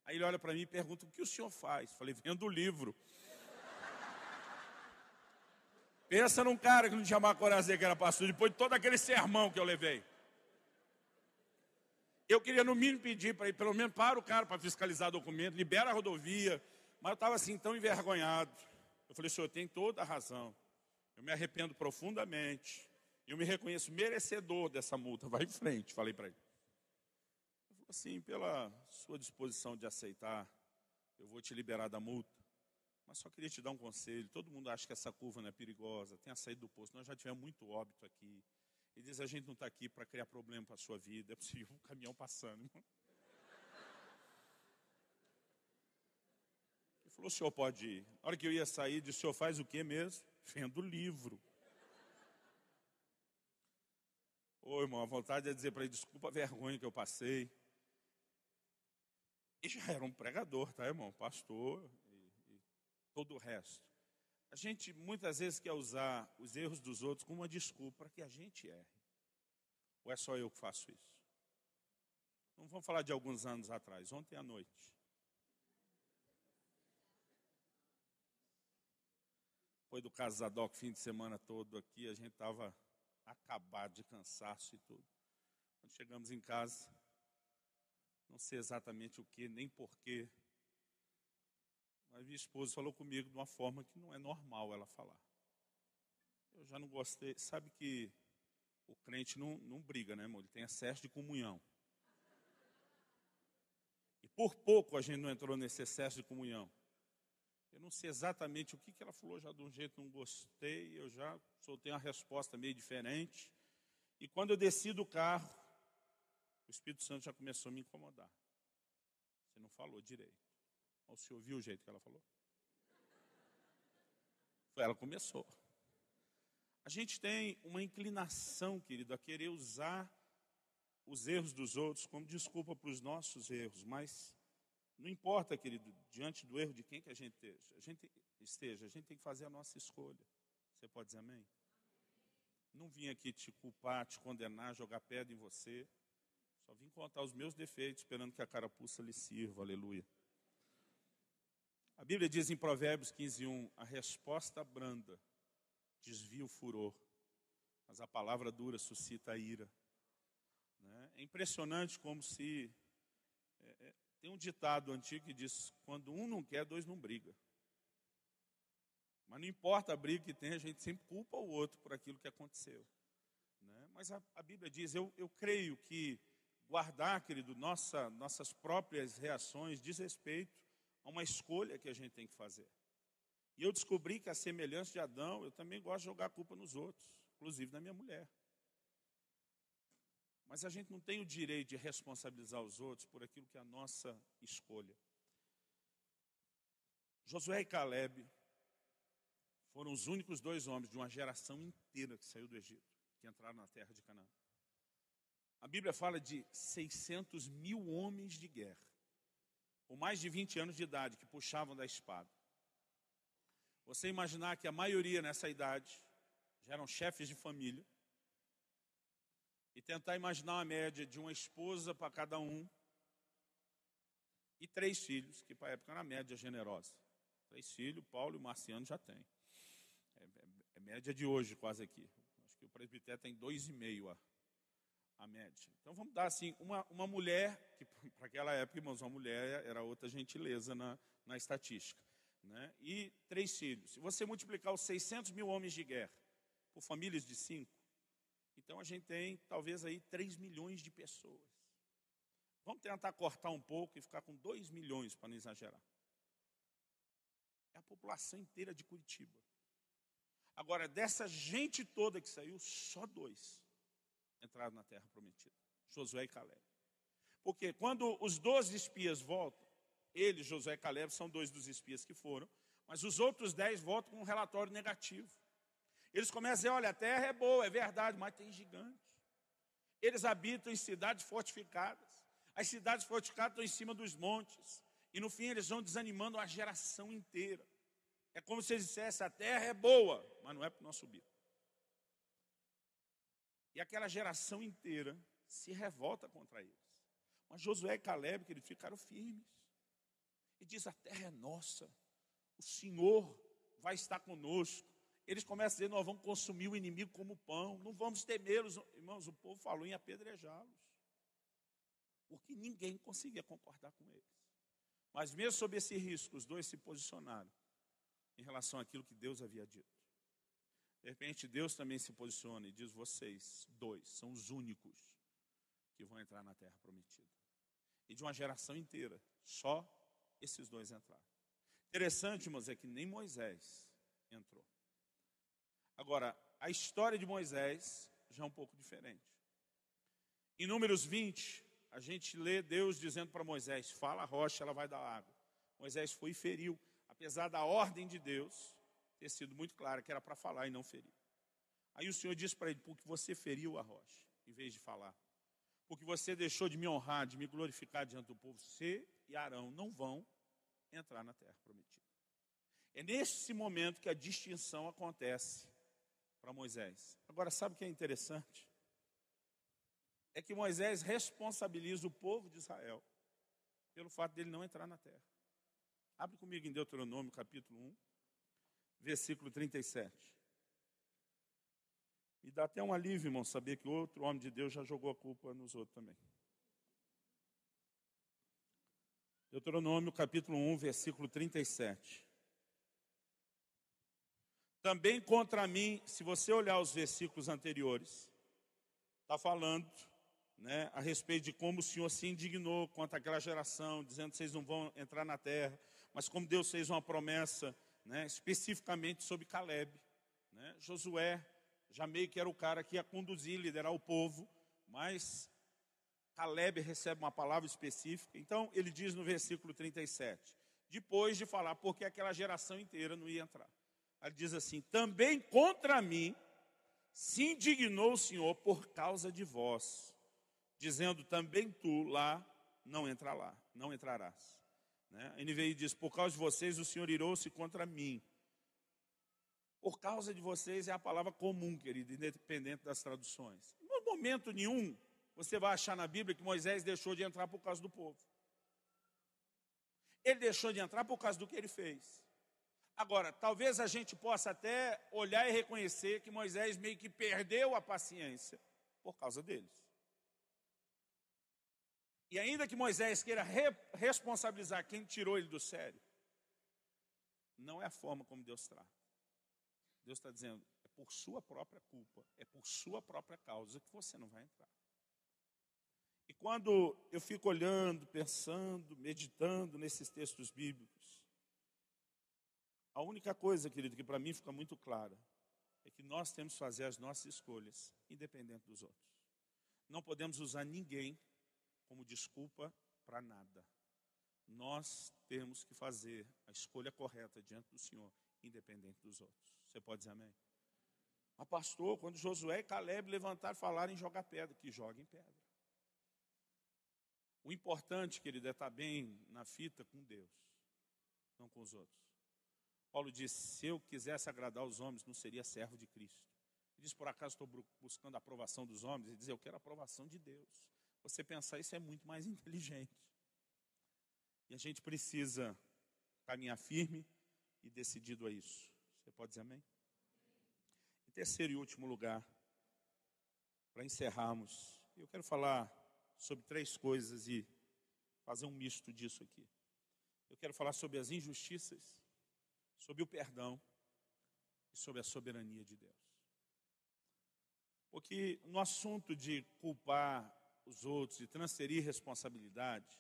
A: Aí ele olha para mim e pergunta, o que o senhor faz? Falei, vendo o livro. Pensa num cara que não tinha mais coragem de dizer que era pastor, depois de todo aquele sermão que eu levei. Eu queria, no mínimo, pedir para ir, pelo menos, para o cara para fiscalizar documento, libera a rodovia, mas eu estava assim, tão envergonhado. Eu falei, senhor, tem toda a razão. Eu me arrependo profundamente. Eu me reconheço merecedor dessa multa. Vai em frente, falei para ele. Ele falou assim, pela sua disposição de aceitar, eu vou te liberar da multa. Mas só queria te dar um conselho. Todo mundo acha que essa curva não é perigosa. Tenha saído do posto. Nós já tivemos muito óbito aqui. Ele diz, a gente não está aqui para criar problema para a sua vida. É possível um caminhão passando. Ele falou, o senhor pode ir. Na hora que eu ia sair, disse, o senhor faz o quê mesmo? Vendo livro. Ô, irmão, a vontade é dizer para ele, desculpa a vergonha que eu passei. E já era um pregador, tá, irmão? Pastor e todo o resto. A gente muitas vezes quer usar os erros dos outros como uma desculpa para que a gente erre. Ou é só eu que faço isso? Não vamos falar de alguns anos atrás, ontem à noite. Depois do caso Zadok, fim de semana todo aqui, a gente estava acabado de cansaço e tudo. Quando chegamos em casa, não sei exatamente o que, nem porquê, mas minha esposa falou comigo de uma forma que não é normal ela falar. Eu já não gostei. Sabe que o crente não briga, né, irmão? Ele tem excesso de comunhão. E por pouco a gente não entrou nesse excesso de comunhão. Eu não sei exatamente o que ela falou, já de um jeito não gostei, eu já soltei uma resposta meio diferente. E quando eu desci do carro, o Espírito Santo já começou a me incomodar. Você não falou direito. O senhor viu o jeito que ela falou? Ela começou. A gente tem uma inclinação, querido, a querer usar os erros dos outros como desculpa para os nossos erros, mas não importa, querido, diante do erro de quem que a gente esteja, a gente tem que fazer a nossa escolha. Você pode dizer amém? Não vim aqui te culpar, te condenar, jogar pedra em você. Só vim contar os meus defeitos, esperando que a carapuça lhe sirva, aleluia. A Bíblia diz em Provérbios 15:1, a resposta branda desvia o furor, mas a palavra dura suscita a ira. É impressionante como se... tem um ditado antigo que diz, quando um não quer, dois não brigam. Mas não importa a briga que tem, a gente sempre culpa o outro por aquilo que aconteceu. Mas a Bíblia diz, eu creio que guardar, querido, nossas próprias reações diz respeito a uma escolha que a gente tem que fazer. E eu descobri que, a semelhança de Adão, eu também gosto de jogar a culpa nos outros, inclusive na minha mulher. Mas a gente não tem o direito de responsabilizar os outros por aquilo que é a nossa escolha. Josué e Caleb foram os únicos dois homens de uma geração inteira que saiu do Egito, que entraram na terra de Canaã. A Bíblia fala de 600 mil homens de guerra, com mais de 20 anos de idade, que puxavam da espada. Você imaginar que a maioria nessa idade já eram chefes de família, e tentar imaginar uma média de uma esposa para cada um, e 3 filhos, que para a época era a média generosa. 3 filhos, Paulo e o Marciano já têm. É média de hoje quase aqui. Acho que o presbitério tem 2,5 a média. Então vamos dar assim, uma mulher, que para aquela época, irmãos, uma mulher era outra gentileza na estatística, né? E 3 filhos. Se você multiplicar os 600 mil homens de guerra por famílias de 5, então a gente tem talvez aí 3 milhões de pessoas. Vamos tentar cortar um pouco e ficar com 2 milhões para não exagerar. É a população inteira de Curitiba. Agora, dessa gente toda que saiu, só 2 entraram na terra prometida, Josué e Calebe. Porque quando os 12 espias voltam, ele, Josué e Calebe, são 2 dos espias que foram, mas os outros 10 voltam com um relatório negativo. Eles começam a dizer, olha, a terra é boa, é verdade, mas tem gigantes. Eles habitam em cidades fortificadas. As cidades fortificadas estão em cima dos montes. E no fim eles vão desanimando a geração inteira. É como se eles dissessem, a terra é boa, mas não é para nós subir. E aquela geração inteira se revolta contra eles. Mas Josué e Calebe, que eles ficaram firmes. E diz, a terra é nossa. O Senhor vai estar conosco. Eles começam a dizer, nós vamos consumir o inimigo como pão. Não vamos temê-los. Irmãos, o povo falou em apedrejá-los. Porque ninguém conseguia concordar com eles. Mas mesmo sob esse risco, os 2 se posicionaram em relação àquilo que Deus havia dito. De repente, Deus também se posiciona e diz, vocês 2 são os únicos que vão entrar na terra prometida. E de uma geração inteira, só esses 2 entraram. Interessante, irmãos, é que nem Moisés entrou. Agora, a história de Moisés já é um pouco diferente. Em Números 20, a gente lê Deus dizendo para Moisés, fala a rocha, ela vai dar água. Moisés foi e feriu, apesar da ordem de Deus ter sido muito clara, que era para falar e não ferir. Aí o Senhor disse para ele, porque você feriu a rocha, em vez de falar. Porque você deixou de me honrar, de me glorificar diante do povo, você e Arão não vão entrar na terra prometida. É nesse momento que a distinção acontece para Moisés. Agora, sabe o que é interessante? É que Moisés responsabiliza o povo de Israel pelo fato dele não entrar na terra. Abre comigo em Deuteronômio, capítulo 1, versículo 37. E dá até um alívio, irmão, saber que outro homem de Deus já jogou a culpa nos outros também. Deuteronômio, capítulo 1, versículo 37. Também contra mim, se você olhar os versículos anteriores, está falando, né, a respeito de como o Senhor se indignou contra aquela geração, dizendo que vocês não vão entrar na terra, mas como Deus fez uma promessa, né, especificamente sobre Calebe, né, Josué já meio que era o cara que ia conduzir, liderar o povo, mas Calebe recebe uma palavra específica. Então ele diz no versículo 37, depois de falar porque aquela geração inteira não ia entrar. Ele diz assim, também contra mim se indignou o Senhor por causa de vós, dizendo, também tu lá não entrarás. Né? A NVI diz, por causa de vocês o Senhor irou-se contra mim. Por causa de vocês é a palavra comum, querido, independente das traduções. Em momento nenhum você vai achar na Bíblia que Moisés deixou de entrar por causa do povo. Ele deixou de entrar por causa do que ele fez. Agora, talvez a gente possa até olhar e reconhecer que Moisés meio que perdeu a paciência por causa deles. E ainda que Moisés queira responsabilizar quem tirou ele do sério, não é a forma como Deus trata. Deus está dizendo, é por sua própria culpa, é por sua própria causa que você não vai entrar. E quando eu fico olhando, pensando, meditando nesses textos bíblicos, a única coisa, querido, que para mim fica muito clara, é que nós temos que fazer as nossas escolhas, independente dos outros. Não podemos usar ninguém como desculpa para nada. Nós temos que fazer a escolha correta diante do Senhor, independente dos outros. Você pode dizer amém? Mas pastor, quando Josué e Calebe levantaram e falaram em jogar pedra, que joguem pedra. O importante, querido, é estar bem na fita com Deus, não com os outros. Paulo disse, se eu quisesse agradar os homens, não seria servo de Cristo. Ele diz, por acaso estou buscando a aprovação dos homens? Ele diz, eu quero a aprovação de Deus. Você pensar isso é muito mais inteligente. E a gente precisa caminhar firme e decidido a isso. Você pode dizer amém? Em terceiro e último lugar, para encerrarmos, eu quero falar sobre 3 coisas e fazer um misto disso aqui. Eu quero falar sobre as injustiças, sobre o perdão e sobre a soberania de Deus. Porque no assunto de culpar os outros e transferir responsabilidade,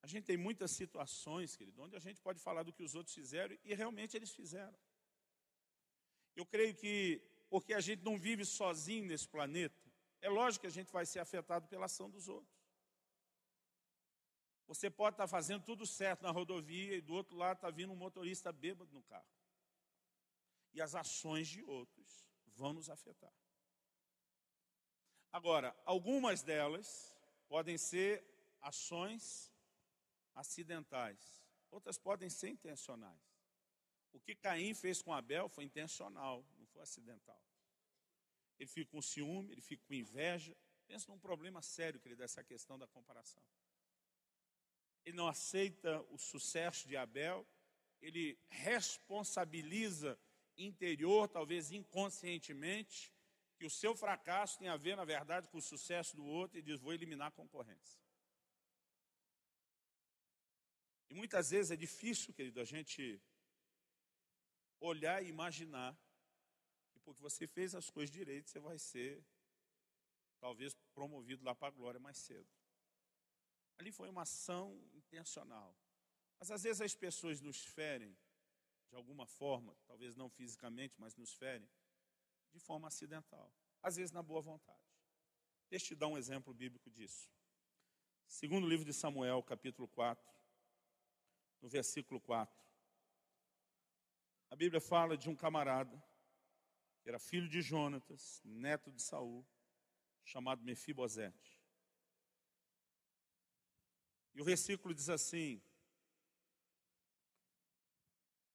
A: a gente tem muitas situações, querido, onde a gente pode falar do que os outros fizeram e realmente eles fizeram. Eu creio que, porque a gente não vive sozinho nesse planeta, é lógico que a gente vai ser afetado pela ação dos outros. Você pode estar fazendo tudo certo na rodovia e do outro lado está vindo um motorista bêbado no carro. E as ações de outros vão nos afetar. Agora, algumas delas podem ser ações acidentais, outras podem ser intencionais. O que Caim fez com Abel foi intencional, não foi acidental. Ele fica com ciúme, ele fica com inveja. Pensa num problema sério, querido, essa questão da comparação. Ele não aceita o sucesso de Abel, ele responsabiliza interior, talvez inconscientemente, que o seu fracasso tem a ver, na verdade, com o sucesso do outro e diz, vou eliminar a concorrência. E muitas vezes é difícil, querido, a gente olhar e imaginar que porque você fez as coisas direito, você vai ser, talvez, promovido lá para a glória mais cedo. Ali foi uma ação intencional. Mas às vezes as pessoas nos ferem, de alguma forma, talvez não fisicamente, mas nos ferem, de forma acidental. Às vezes na boa vontade. Deixa eu te dar um exemplo bíblico disso. Segundo livro de Samuel, capítulo 4, no versículo 4. A Bíblia fala de um camarada, que era filho de Jonatas, neto de Saul, chamado Mefibosete. E o versículo diz assim,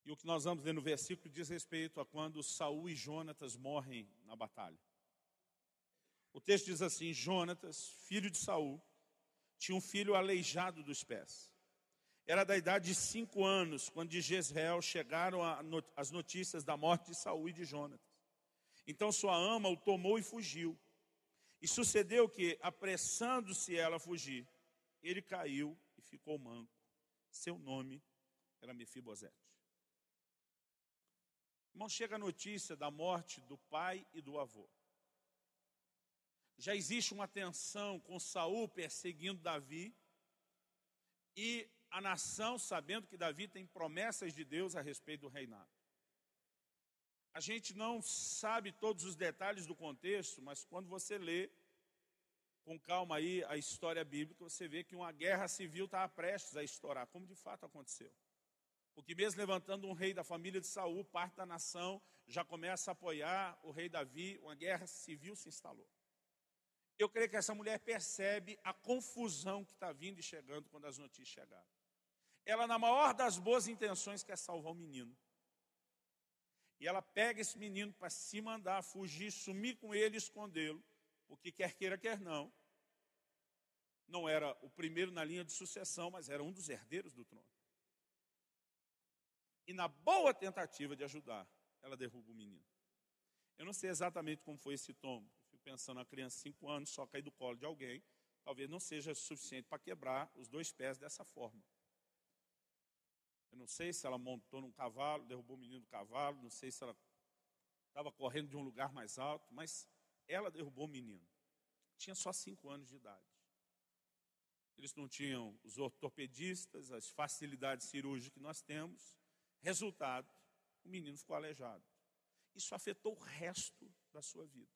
A: e o que nós vamos ler no versículo diz respeito a quando Saul e Jonatas morrem na batalha. O texto diz assim, Jonatas, filho de Saul, tinha um filho aleijado dos pés. Era da idade de 5 anos, quando de Jezreel chegaram as notícias da morte de Saul e de Jonatas. Então sua ama o tomou e fugiu. E sucedeu que, apressando-se ela a fugir, ele caiu e ficou manco. Seu nome era Mefibosete. Irmão, chega a notícia da morte do pai e do avô. Já existe uma tensão com Saul perseguindo Davi e a nação sabendo que Davi tem promessas de Deus a respeito do reinado. A gente não sabe todos os detalhes do contexto, mas quando você lê com calma aí a história bíblica, você vê que uma guerra civil estava prestes a estourar, como de fato aconteceu. Porque mesmo levantando um rei da família de Saul, parte da nação já começa a apoiar o rei Davi, uma guerra civil se instalou. Eu creio que essa mulher percebe a confusão que está vindo e chegando quando as notícias chegaram. Ela, na maior das boas intenções, quer salvar o menino. E ela pega esse menino para se mandar fugir, sumir com ele e escondê-lo, porque quer queira, quer não. Não era o primeiro na linha de sucessão, mas era um dos herdeiros do trono. E na boa tentativa de ajudar, ela derruba o menino. Eu não sei exatamente como foi esse tombo. Eu fico pensando, uma criança de 5 anos só cair do colo de alguém, talvez não seja suficiente para quebrar os 2 pés dessa forma. Eu não sei se ela montou num cavalo, derrubou o menino do cavalo, não sei se ela estava correndo de um lugar mais alto, mas ela derrubou o menino. Tinha só 5 anos de idade. Eles não tinham os ortopedistas, as facilidades cirúrgicas que nós temos. Resultado, o menino ficou aleijado. Isso afetou o resto da sua vida.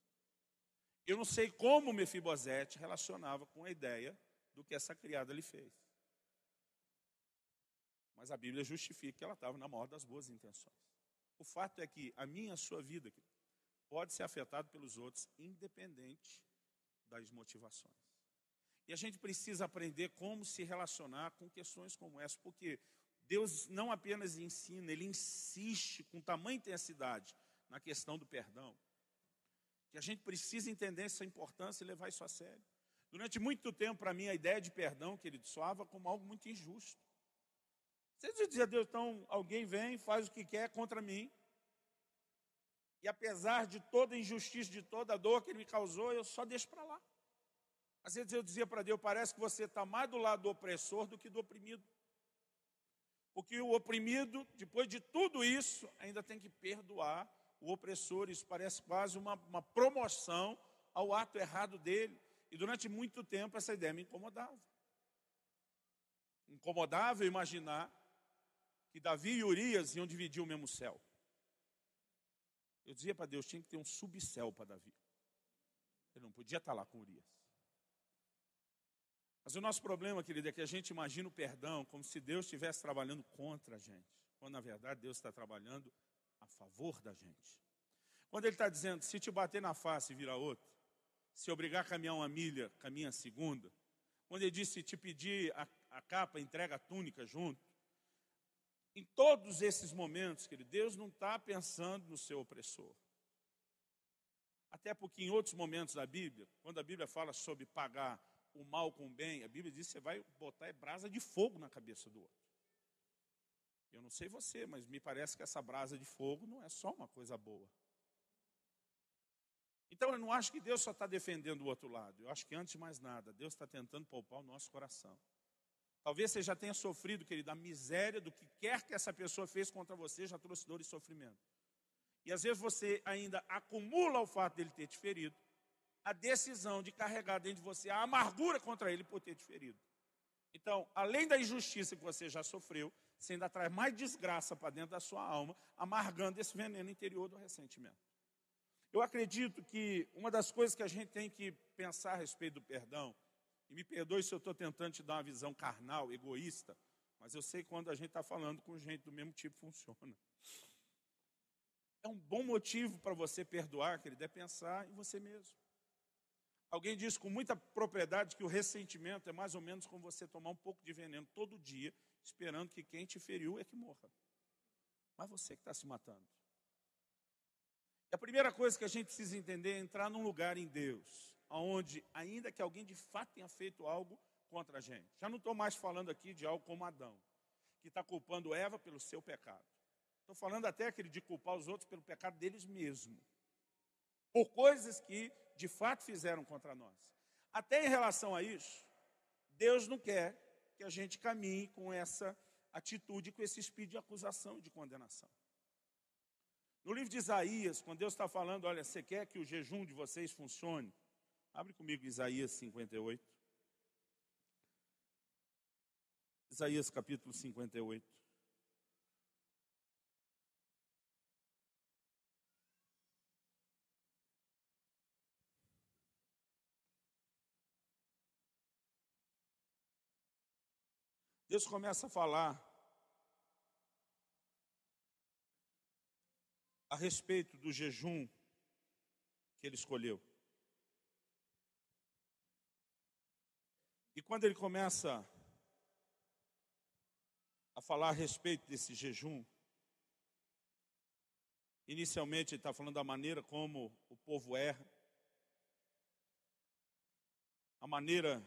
A: Eu não sei como Mefibosete relacionava com a ideia do que essa criada lhe fez. Mas a Bíblia justifica que ela estava na maior das boas intenções. O fato é que a minha e a sua vida pode ser afetada pelos outros, independente das motivações. E a gente precisa aprender como se relacionar com questões como essa, porque Deus não apenas ensina, Ele insiste com tamanha intensidade na questão do perdão, que a gente precisa entender essa importância e levar isso a sério. Durante muito tempo, para mim, a ideia de perdão, querido, soava como algo muito injusto. Você dizia a Deus, então, alguém vem, faz o que quer contra mim, E apesar de toda a injustiça, de toda a dor que ele me causou, eu só deixo para lá. Às vezes eu dizia para Deus, parece que você está mais do lado do opressor do que do oprimido. Porque o oprimido, depois de tudo isso, ainda tem que perdoar o opressor. Isso parece quase uma promoção ao ato errado dele. E durante muito tempo essa ideia me incomodava. Incomodava eu imaginar que Davi e Urias iam dividir o mesmo céu. Eu dizia para Deus, tinha que ter um subcéu para Davi. Ele não podia estar lá com Urias. Mas o nosso problema, querido, é que a gente imagina o perdão como se Deus estivesse trabalhando contra a gente. Quando, na verdade, Deus está trabalhando a favor da gente. Quando Ele está dizendo, se te bater na face e virar outra, se obrigar a caminhar uma milha, caminha a segunda. Quando Ele diz, se te pedir a capa, entrega a túnica junto. Em todos esses momentos, querido, Deus não está pensando no seu opressor. Até porque em outros momentos da Bíblia, quando a Bíblia fala sobre pagar o mal com o bem, a Bíblia diz que você vai botar brasa de fogo na cabeça do outro. Eu não sei você, mas me parece que essa brasa de fogo não é só uma coisa boa. Então eu não acho que Deus só está defendendo o outro lado. Eu acho que antes de mais nada, Deus está tentando poupar o nosso coração. Talvez você já tenha sofrido, querido, a miséria do que quer que essa pessoa fez contra você, já trouxe dor e sofrimento. E às vezes você ainda acumula o fato dele ter te ferido, a decisão de carregar dentro de você a amargura contra ele por ter te ferido. Então, além da injustiça que você já sofreu, você ainda traz mais desgraça para dentro da sua alma, amargando esse veneno interior do ressentimento. Eu acredito que uma das coisas que a gente tem que pensar a respeito do perdão, e me perdoe se eu estou tentando te dar uma visão carnal, egoísta, mas eu sei que quando a gente está falando com gente do mesmo tipo funciona. É um bom motivo para você perdoar, querido, é pensar em você mesmo. Alguém diz com muita propriedade que o ressentimento é mais ou menos como você tomar um pouco de veneno todo dia, esperando que quem te feriu é que morra. Mas você que está se matando. E a primeira coisa que a gente precisa entender é entrar num lugar em Deus, onde, ainda que alguém de fato tenha feito algo contra a gente. Já não estou mais falando aqui de algo como Adão, que está culpando Eva pelo seu pecado. Estou falando até aquele de culpar os outros pelo pecado deles mesmos. Por coisas que de fato fizeram contra nós. Até em relação a isso, Deus não quer que a gente caminhe com essa atitude, com esse espírito de acusação e de condenação. No livro de Isaías, quando Deus está falando, olha, você quer que o jejum de vocês funcione? Abre comigo Isaías 58. Isaías capítulo 58. Deus começa a falar a respeito do jejum que ele escolheu. E quando ele começa a falar a respeito desse jejum, inicialmente ele está falando da maneira como o povo erra, a maneira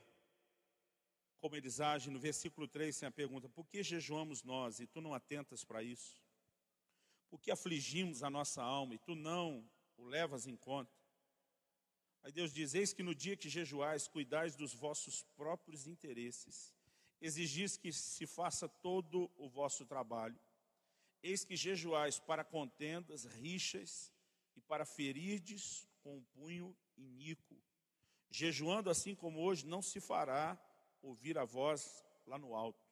A: como eles agem. No versículo 3 tem a pergunta, por que jejuamos nós e tu não atentas para isso? Por que afligimos a nossa alma e tu não o levas em conta? Aí Deus diz, eis que no dia que jejuais, cuidais dos vossos próprios interesses, exigis que se faça todo o vosso trabalho. Eis que jejuais para contendas, rixas e para ferirdes com um punho iníquo. Jejuando assim como hoje, não se fará ouvir a voz lá no alto.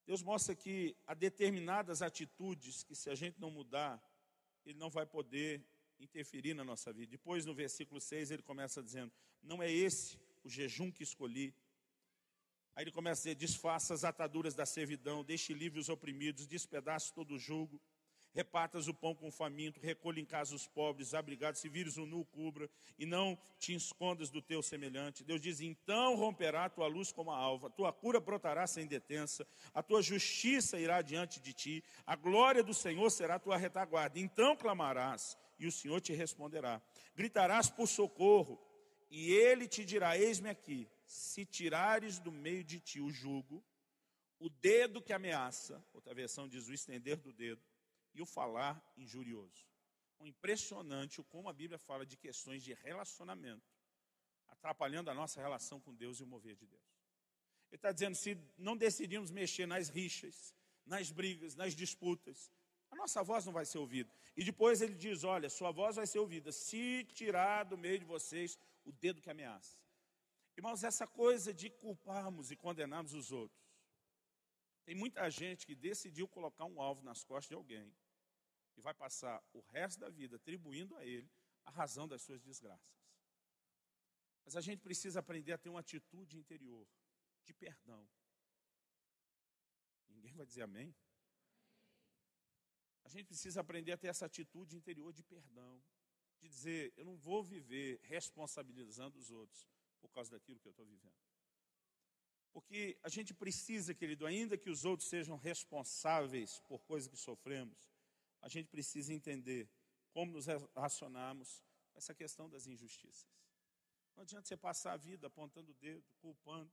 A: Deus mostra que há determinadas atitudes que se a gente não mudar, Ele não vai poder interferir na nossa vida. Depois no versículo 6 ele começa dizendo, não é esse o jejum que escolhi. Aí ele começa a dizer, desfaça as ataduras da servidão, deixe livre os oprimidos, despedace todo o jugo, repartas o pão com o faminto, recolha em casa os pobres, abrigados, se vires o nu, cubra, e não te escondas do teu semelhante. Deus diz, então romperá a tua luz como a alva, a tua cura brotará sem detença, a tua justiça irá diante de ti, a glória do Senhor será a tua retaguarda. Então clamarás, e o Senhor te responderá. Gritarás por socorro, e Ele te dirá, eis-me aqui. Se tirares do meio de ti o jugo, o dedo que ameaça, outra versão diz o estender do dedo, e o falar injurioso. impressionante como a Bíblia fala de questões de relacionamento, atrapalhando a nossa relação com Deus e o mover de Deus. Ele está dizendo, se não decidirmos mexer nas rixas, nas brigas, nas disputas, a nossa voz não vai ser ouvida. E depois ele diz, olha, sua voz vai ser ouvida se tirar do meio de vocês o dedo que ameaça. Irmãos, essa coisa de culparmos e condenarmos os outros. Tem muita gente que decidiu colocar um alvo nas costas de alguém e vai passar o resto da vida atribuindo a ele a razão das suas desgraças. Mas a gente precisa aprender a ter uma atitude interior de perdão. Ninguém vai dizer amém? A gente precisa aprender a ter essa atitude interior de perdão. De dizer, eu não vou viver responsabilizando os outros por causa daquilo que eu estou vivendo. Porque a gente precisa, querido, ainda que os outros sejam responsáveis por coisas que sofremos, a gente precisa entender como nos relacionarmos com essa questão das injustiças. Não adianta você passar a vida apontando o dedo, culpando.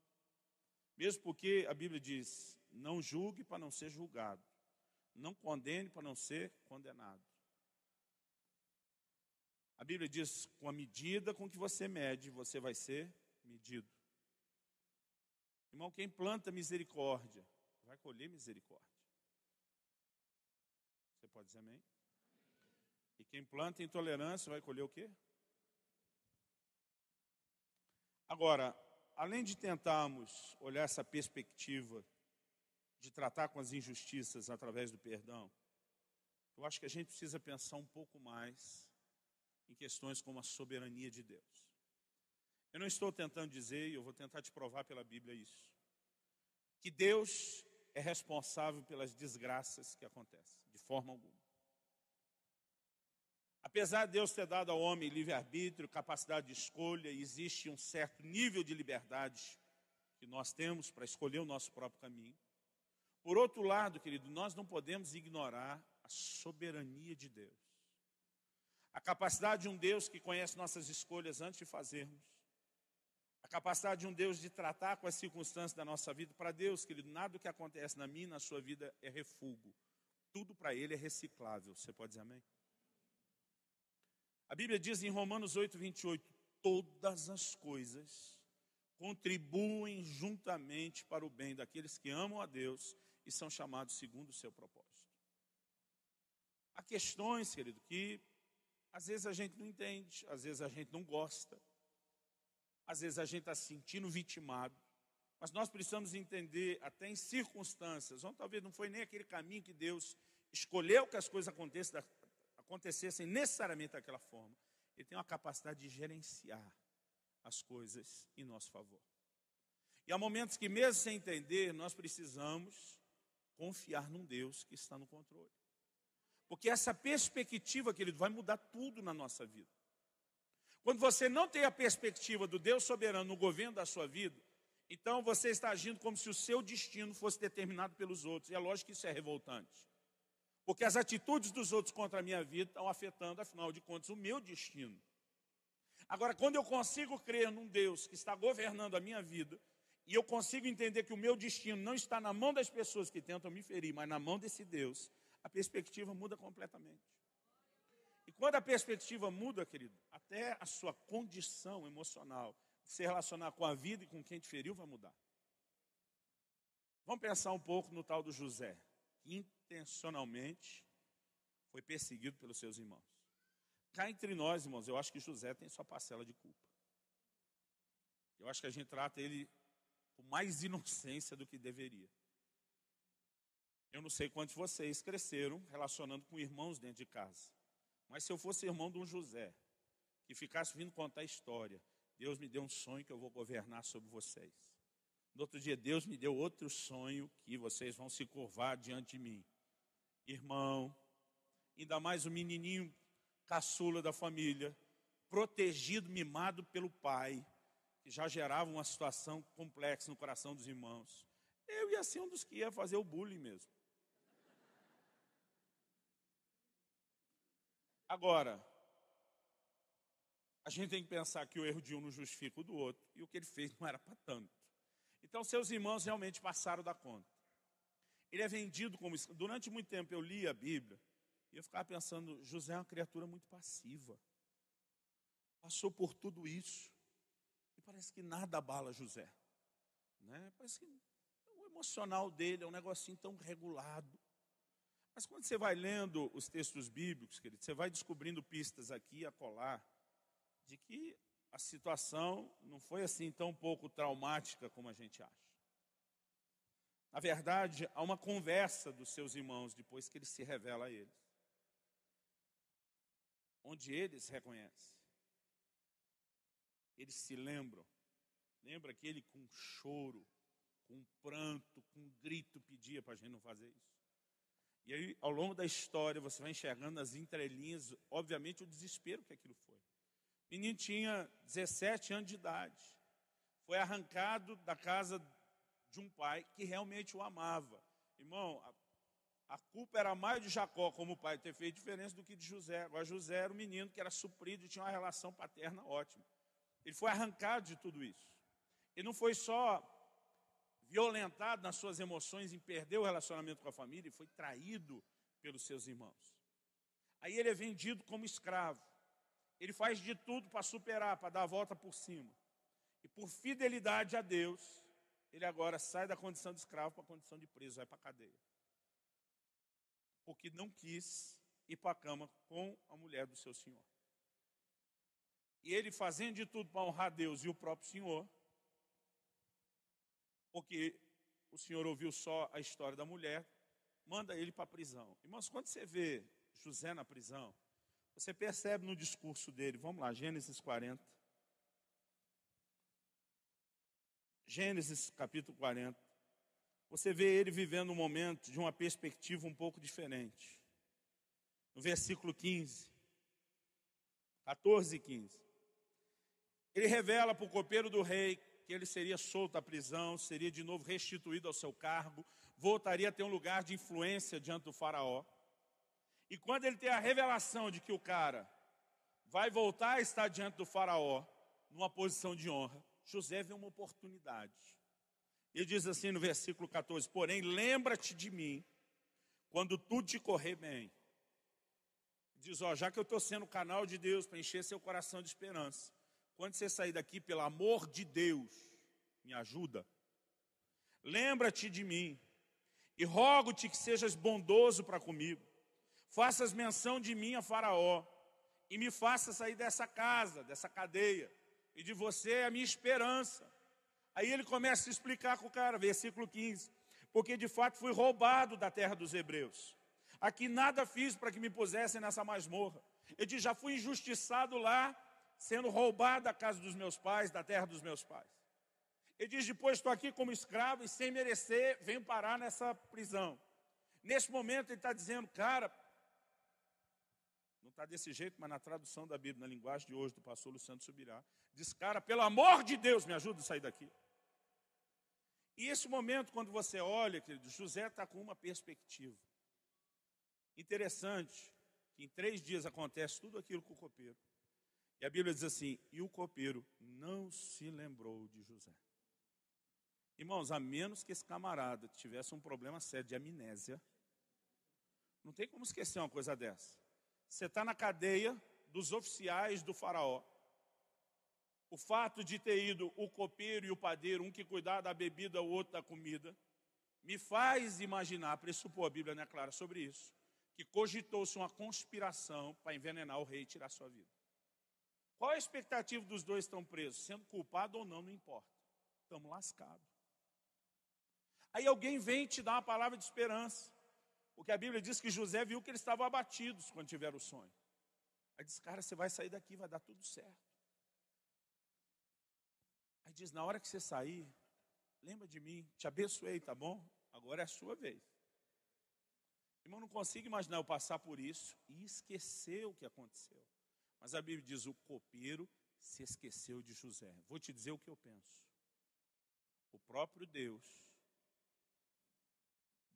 A: Mesmo porque a Bíblia diz, não julgue para não ser julgado. Não condene para não ser condenado. A Bíblia diz, com a medida com que você mede, você vai ser medido. Irmão, quem planta misericórdia, vai colher misericórdia. Você pode dizer amém? E quem planta intolerância, vai colher o quê? Agora, além de tentarmos olhar essa perspectiva de tratar com as injustiças através do perdão, eu acho que a gente precisa pensar um pouco mais em questões como a soberania de Deus. Eu não estou tentando dizer, e eu vou tentar te provar pela Bíblia isso, que Deus é responsável pelas desgraças que acontecem, de forma alguma. Apesar de Deus ter dado ao homem livre-arbítrio, capacidade de escolha, existe um certo nível de liberdade que nós temos para escolher o nosso próprio caminho. Por outro lado, querido, nós não podemos ignorar a soberania de Deus. A capacidade de um Deus que conhece nossas escolhas antes de fazermos. A capacidade de um Deus de tratar com as circunstâncias da nossa vida. Para Deus, querido, nada do que acontece na minha e na sua vida é refúgio. Tudo para Ele é reciclável. Você pode dizer amém? A Bíblia diz em Romanos 8:28, todas as coisas contribuem juntamente para o bem daqueles que amam a Deus e são chamados segundo o seu propósito. Há questões, querido, que às vezes a gente não entende, às vezes a gente não gosta, às vezes a gente está se sentindo vitimado, mas nós precisamos entender, até em circunstâncias, onde talvez não foi nem aquele caminho que Deus escolheu que as coisas acontecessem necessariamente daquela forma. Ele tem uma capacidade de gerenciar as coisas em nosso favor. E há momentos que, mesmo sem entender, nós precisamos confiar num Deus que está no controle. Porque essa perspectiva, querido, vai mudar tudo na nossa vida. Quando você não tem a perspectiva do Deus soberano no governo da sua vida, então você está agindo como se o seu destino fosse determinado pelos outros. E é lógico que isso é revoltante. Porque as atitudes dos outros contra a minha vida estão afetando, afinal de contas, o meu destino. Agora, quando eu consigo crer num Deus que está governando a minha vida, e eu consigo entender que o meu destino não está na mão das pessoas que tentam me ferir, mas na mão desse Deus, a perspectiva muda completamente. E quando a perspectiva muda, querido, até a sua condição emocional de se relacionar com a vida e com quem te feriu vai mudar. Vamos pensar um pouco no tal do José, que intencionalmente foi perseguido pelos seus irmãos. Cá entre nós, irmãos, eu acho que José tem sua parcela de culpa. Eu acho que a gente trata ele com mais inocência do que deveria. Eu não sei quantos de vocês cresceram relacionando com irmãos dentro de casa. Mas se eu fosse irmão de um José, que ficasse vindo contar a história, Deus me deu um sonho que eu vou governar sobre vocês. No outro dia, Deus me deu outro sonho que vocês vão se curvar diante de mim. Irmão, ainda mais o menininho caçula da família, protegido, mimado pelo pai, que já gerava uma situação complexa no coração dos irmãos. Eu ia ser um dos que ia fazer o bullying mesmo. Agora, a gente tem que pensar que o erro de um não justifica o do outro, e o que ele fez não era para tanto. Então, seus irmãos realmente passaram da conta. Ele é vendido como... Durante muito tempo eu li a Bíblia, E eu ficava pensando, José é uma criatura muito passiva. Passou por tudo isso. E parece que nada abala José. Né? Parece que o emocional dele é um negocinho tão regulado. Mas quando você vai lendo os textos bíblicos, querido, você vai descobrindo pistas aqui e acolá de que a situação não foi assim tão pouco traumática como a gente acha. Na verdade, há uma conversa dos seus irmãos depois que ele se revela a eles, onde eles reconhecem. Eles se lembram. Lembra que ele com choro, com pranto, com grito pedia para a gente não fazer isso. E aí, ao longo da história, você vai enxergando nas entrelinhas, obviamente, o desespero que aquilo foi. O menino tinha 17 anos de idade. Foi arrancado da casa de um pai que realmente o amava. Irmão, a culpa era mais de Jacó, como pai, ter feito diferença do que de José. Agora, José era um menino que era suprido e tinha uma relação paterna ótima. Ele foi arrancado de tudo isso. Ele não foi só violentado nas suas emoções em perder o relacionamento com a família, ele foi traído pelos seus irmãos. Aí ele é vendido como escravo. Ele faz de tudo para superar, para dar a volta por cima. E por fidelidade a Deus, ele agora sai da condição de escravo para a condição de preso, vai para a cadeia. Porque não quis ir para a cama com a mulher do seu senhor. E ele fazendo de tudo para honrar Deus e o próprio Senhor, porque o Senhor ouviu só a história da mulher, manda ele para a prisão. Irmãos, quando você vê José na prisão, você percebe no discurso dele, vamos lá, Gênesis 40. Gênesis capítulo 40. Você vê ele vivendo um momento de uma perspectiva um pouco diferente. No versículo 15, 14 e 15. Ele revela para o copeiro do rei que ele seria solto da prisão, seria de novo restituído ao seu cargo, voltaria a ter um lugar de influência diante do faraó. E quando ele tem a revelação de que o cara vai voltar a estar diante do faraó, numa posição de honra, José vê uma oportunidade. Ele diz assim no versículo 14, porém, lembra-te de mim, quando tudo te correr bem. Diz, já que eu estou sendo o canal de Deus para encher seu coração de esperança, quando você sair daqui, pelo amor de Deus, me ajuda. Lembra-te de mim e rogo-te que sejas bondoso para comigo. Faças menção de mim a Faraó e me faça sair dessa casa, dessa cadeia. E de você é a minha esperança. Aí ele começa a explicar com o cara, versículo 15. Porque de fato fui roubado da terra dos hebreus. Aqui nada fiz para que me pusessem nessa masmorra. Ele diz, já fui injustiçado lá, sendo roubado da casa dos meus pais, da terra dos meus pais. Ele diz, depois estou aqui como escravo e sem merecer, venho parar nessa prisão. Nesse momento ele está dizendo, cara, não está desse jeito, mas na tradução da Bíblia, na linguagem de hoje do pastor Luciano Subirá, diz, cara, pelo amor de Deus, me ajuda a sair daqui. E esse momento, quando você olha, querido, José está com uma perspectiva. Interessante, que em 3 dias acontece tudo aquilo com o copeiro. E a Bíblia diz assim, e o copeiro não se lembrou de José. Irmãos, a menos que esse camarada tivesse um problema sério de amnésia, não tem como esquecer uma coisa dessa. Você está na cadeia dos oficiais do faraó. O fato de ter ido o copeiro e o padeiro, um que cuidava da bebida, o outro da comida, me faz imaginar, pressupor, a Bíblia não é clara sobre isso, que cogitou-se uma conspiração para envenenar o rei e tirar sua vida. Qual a expectativa dos dois que estão presos? Sendo culpado ou não, não importa. Estamos lascados. Aí alguém vem te dar uma palavra de esperança. Porque a Bíblia diz que José viu que eles estavam abatidos quando tiveram o sonho. Aí diz, cara, você vai sair daqui, vai dar tudo certo. Aí diz, na hora que você sair, lembra de mim, te abençoei, tá bom? Agora é a sua vez. Irmão, não consigo imaginar eu passar por isso e esquecer o que aconteceu. Mas a Bíblia diz, o copeiro se esqueceu de José. Vou te dizer o que eu penso. O próprio Deus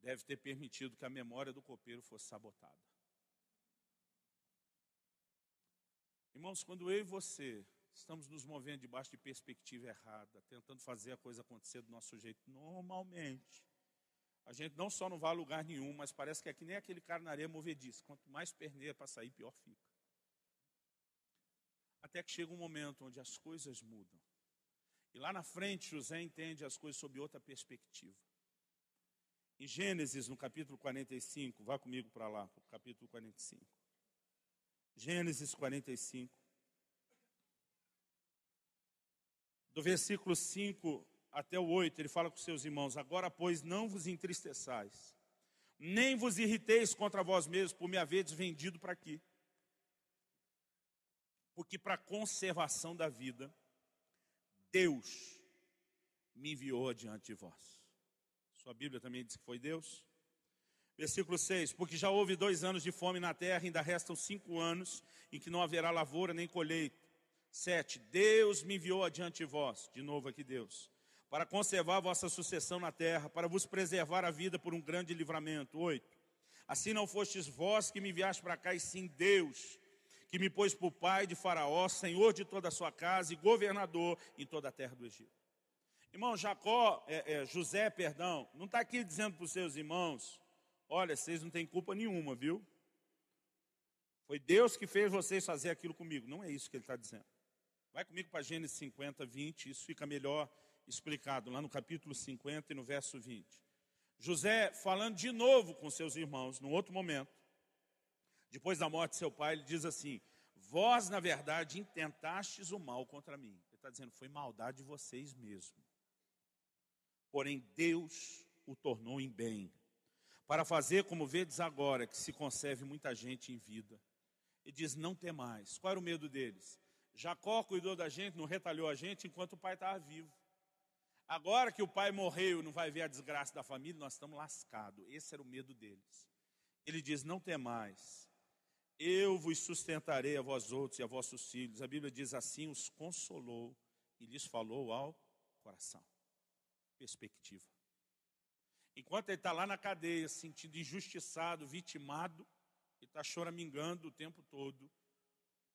A: deve ter permitido que a memória do copeiro fosse sabotada. Irmãos, quando eu e você estamos nos movendo debaixo de perspectiva errada, tentando fazer a coisa acontecer do nosso jeito normalmente, a gente não só não vai a lugar nenhum, mas parece que é que nem aquele cara na areia movediça. Quanto mais perneia para sair, pior fica. Até que chega um momento onde as coisas mudam. E lá na frente, José entende as coisas sob outra perspectiva. Em Gênesis, no capítulo 45, vá comigo para lá, para o capítulo 45. Gênesis 45. Do versículo 5 até o 8, ele fala com seus irmãos: agora, pois, não vos entristeçais, nem vos irriteis contra vós mesmos por me haverdes vendido para aqui. Porque para a conservação da vida, Deus me enviou adiante de vós. Sua Bíblia também diz que foi Deus. Versículo 6, porque já houve 2 anos de fome na terra, ainda restam 5 anos em que não haverá lavoura nem colheita. 7, Deus me enviou adiante de vós, de novo aqui Deus, para conservar a vossa sucessão na terra, para vos preservar a vida por um grande livramento. 8, assim não fostes vós que me enviaste para cá, e sim Deus, que me pôs por pai de Faraó, senhor de toda a sua casa e governador em toda a terra do Egito. Irmão, José, não está aqui dizendo para os seus irmãos: olha, vocês não têm culpa nenhuma, viu? Foi Deus que fez vocês fazer aquilo comigo. Não é isso que ele está dizendo. Vai comigo para Gênesis 50, 20, isso fica melhor explicado, lá no capítulo 50 e no verso 20. José, falando de novo com seus irmãos, num outro momento, depois da morte de seu pai, ele diz assim: vós, na verdade, intentastes o mal contra mim. Ele está dizendo, foi maldade de vocês mesmos. Porém, Deus o tornou em bem, para fazer, como vedes agora, que se conserve muita gente em vida. Ele diz, não temais. Qual era o medo deles? Jacó cuidou da gente, não retalhou a gente enquanto o pai estava vivo. Agora que o pai morreu, não vai ver a desgraça da família, nós estamos lascados. Esse era o medo deles. Ele diz, não temais. Eu vos sustentarei a vós outros e a vossos filhos. A Bíblia diz assim, os consolou e lhes falou ao coração. Perspectiva. Enquanto ele está lá na cadeia, se sentindo injustiçado, vitimado, ele está choramingando o tempo todo,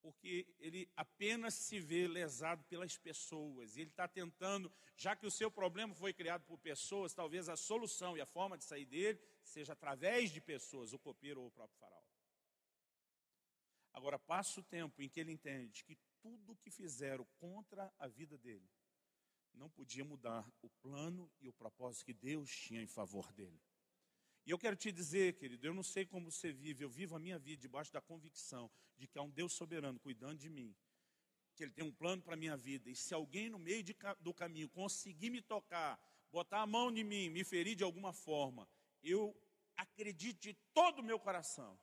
A: porque ele apenas se vê lesado pelas pessoas. E ele está tentando, já que o seu problema foi criado por pessoas, talvez a solução e a forma de sair dele seja através de pessoas, o copeiro ou o próprio faraó. Agora, passa o tempo em que ele entende que tudo o que fizeram contra a vida dele não podia mudar o plano e o propósito que Deus tinha em favor dele. E eu quero te dizer, querido, eu não sei como você vive, eu vivo a minha vida debaixo da convicção de que há um Deus soberano cuidando de mim, que Ele tem um plano para a minha vida, e se alguém no meio do caminho conseguir me tocar, botar a mão em mim, me ferir de alguma forma, eu acredito de todo o meu coração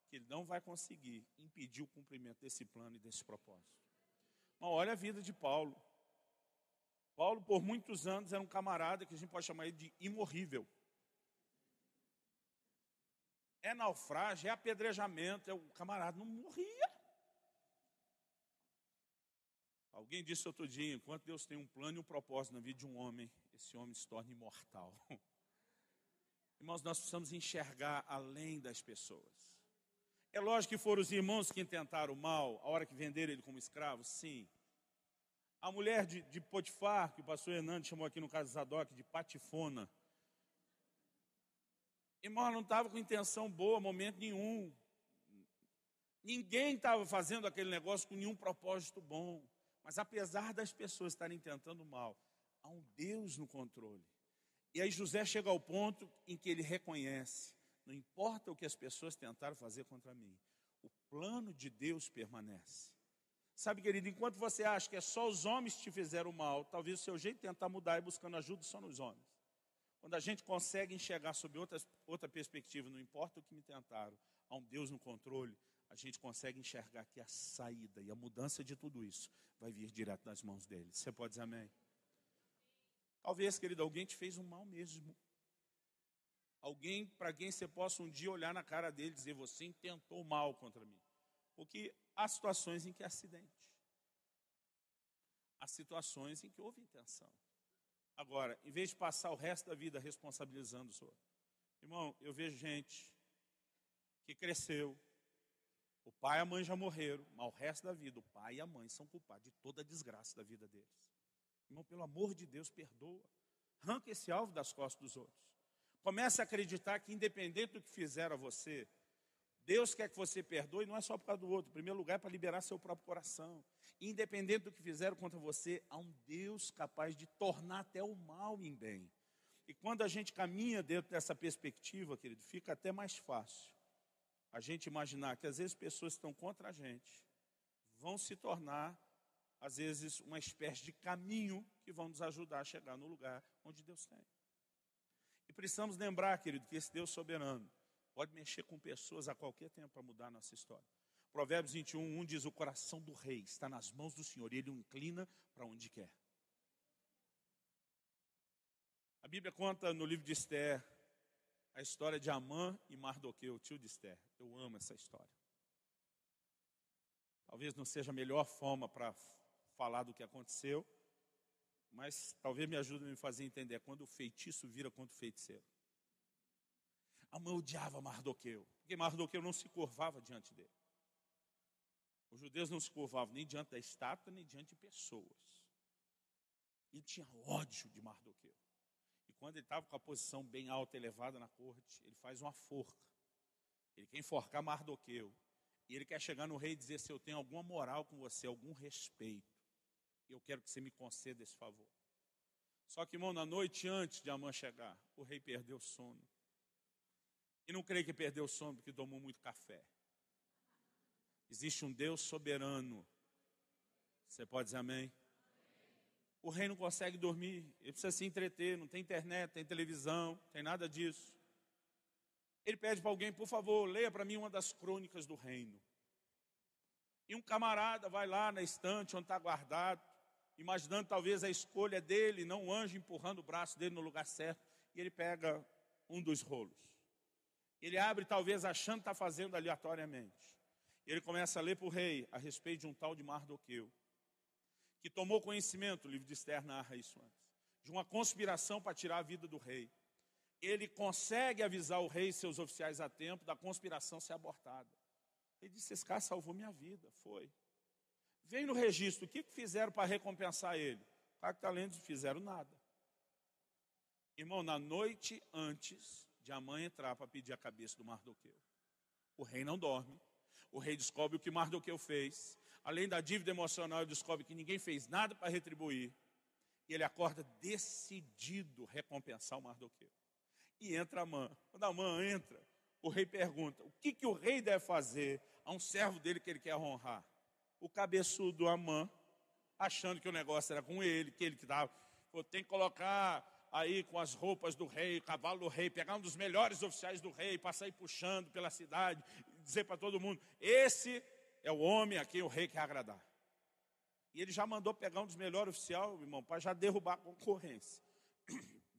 A: que Ele não vai conseguir impedir o cumprimento desse plano e desse propósito. Mas olha a vida de Paulo. Paulo, por muitos anos, era um camarada que a gente pode chamar ele de imorrível. É naufrágio, é apedrejamento, o camarada não morria. Alguém disse outro dia, enquanto Deus tem um plano e um propósito na vida de um homem, esse homem se torna imortal. Irmãos, nós precisamos enxergar além das pessoas. É lógico que foram os irmãos que intentaram o mal, a hora que venderam ele como escravo, sim. A mulher de Potifar, que o pastor Hernandes chamou aqui no caso de Zadok, de Patifona. Irmão, ela não estava com intenção boa, momento nenhum. Ninguém estava fazendo aquele negócio com nenhum propósito bom. Mas apesar das pessoas estarem tentando o mal, há um Deus no controle. E aí José chega ao ponto em que ele reconhece, não importa o que as pessoas tentaram fazer contra mim, o plano de Deus permanece. Sabe, querido, enquanto você acha que é só os homens que te fizeram mal, talvez o seu jeito de tentar mudar é buscando ajuda só nos homens. Quando a gente consegue enxergar sob outra perspectiva, não importa o que me tentaram, há um Deus no controle, a gente consegue enxergar que a saída e a mudança de tudo isso vai vir direto das mãos dele. Você pode dizer amém? Talvez, querido, alguém te fez um mal mesmo. Alguém para quem você possa um dia olhar na cara dele e dizer, você intentou mal contra mim. Porque há situações em que é acidente. Há situações em que houve intenção. Agora, em vez de passar o resto da vida responsabilizando os outros. Irmão, eu vejo gente que cresceu, o pai e a mãe já morreram, mas o resto da vida, o pai e a mãe são culpados de toda a desgraça da vida deles. Irmão, pelo amor de Deus, perdoa. Arranca esse alvo das costas dos outros. Comece a acreditar que, independente do que fizeram a você, Deus quer que você perdoe, não é só por causa do outro. Em primeiro lugar, é para liberar seu próprio coração. Independente do que fizeram contra você, há um Deus capaz de tornar até o mal em bem. E quando a gente caminha dentro dessa perspectiva, querido, fica até mais fácil a gente imaginar que às vezes pessoas que estão contra a gente vão se tornar, às vezes, uma espécie de caminho que vão nos ajudar a chegar no lugar onde Deus tem. E precisamos lembrar, querido, que esse Deus soberano pode mexer com pessoas a qualquer tempo para mudar a nossa história. Provérbios 21, 1 diz: o coração do rei está nas mãos do Senhor e ele o inclina para onde quer. A Bíblia conta no livro de Esther a história de Amã e Mardoqueu, tio de Esther. Eu amo essa história. Talvez não seja a melhor forma para falar do que aconteceu, mas talvez me ajude a me fazer entender quando o feitiço vira contra o feiticeiro. Amã odiava Mardoqueu, porque Mardoqueu não se curvava diante dele. Os judeus não se curvavam nem diante da estátua, nem diante de pessoas. E tinha ódio de Mardoqueu. E quando ele estava com a posição bem alta, elevada na corte, ele faz uma forca. Ele quer enforcar Mardoqueu. E ele quer chegar no rei e dizer: se eu tenho alguma moral com você, algum respeito, eu quero que você me conceda esse favor. Só que, irmão, na noite antes de Amã chegar, o rei perdeu o sono. E não creio que perdeu o sono porque tomou muito café. Existe um Deus soberano. Você pode dizer amém? O rei não consegue dormir, ele precisa se entreter, não tem internet, tem televisão, não tem nada disso. Ele pede para alguém: por favor, leia para mim uma das crônicas do reino. E um camarada vai lá na estante onde está guardado, imaginando talvez a escolha dele, não um anjo empurrando o braço dele no lugar certo, e ele pega um dos rolos. Ele abre talvez achando que está fazendo aleatoriamente. E ele começa a ler para o rei a respeito de um tal de Mardoqueu, que tomou conhecimento, o livro de Esther narra isso antes, de uma conspiração para tirar a vida do rei. Ele consegue avisar o rei e seus oficiais a tempo da conspiração ser abortada. Ele disse: esse cara salvou minha vida, foi. Vem no registro, o que fizeram para recompensar ele? O cara que está lendo, fizeram nada. Irmão, na noite antes de Amã entrar para pedir a cabeça do Mardoqueu, o rei não dorme. O rei descobre o que Mardoqueu fez. Além da dívida emocional, ele descobre que ninguém fez nada para retribuir. E ele acorda decidido a recompensar o Mardoqueu. E entra Amã. Quando Amã entra, o rei pergunta: o que o rei deve fazer a um servo dele que ele quer honrar? O cabeçudo Amã, achando que o negócio era com ele, que ele que dava, tem que colocar aí com as roupas do rei, o cavalo do rei, pegar um dos melhores oficiais do rei, passar aí puxando pela cidade, dizer para todo mundo: esse é o homem a quem o rei quer agradar. E ele já mandou pegar um dos melhores oficiais, irmão, para já derrubar a concorrência.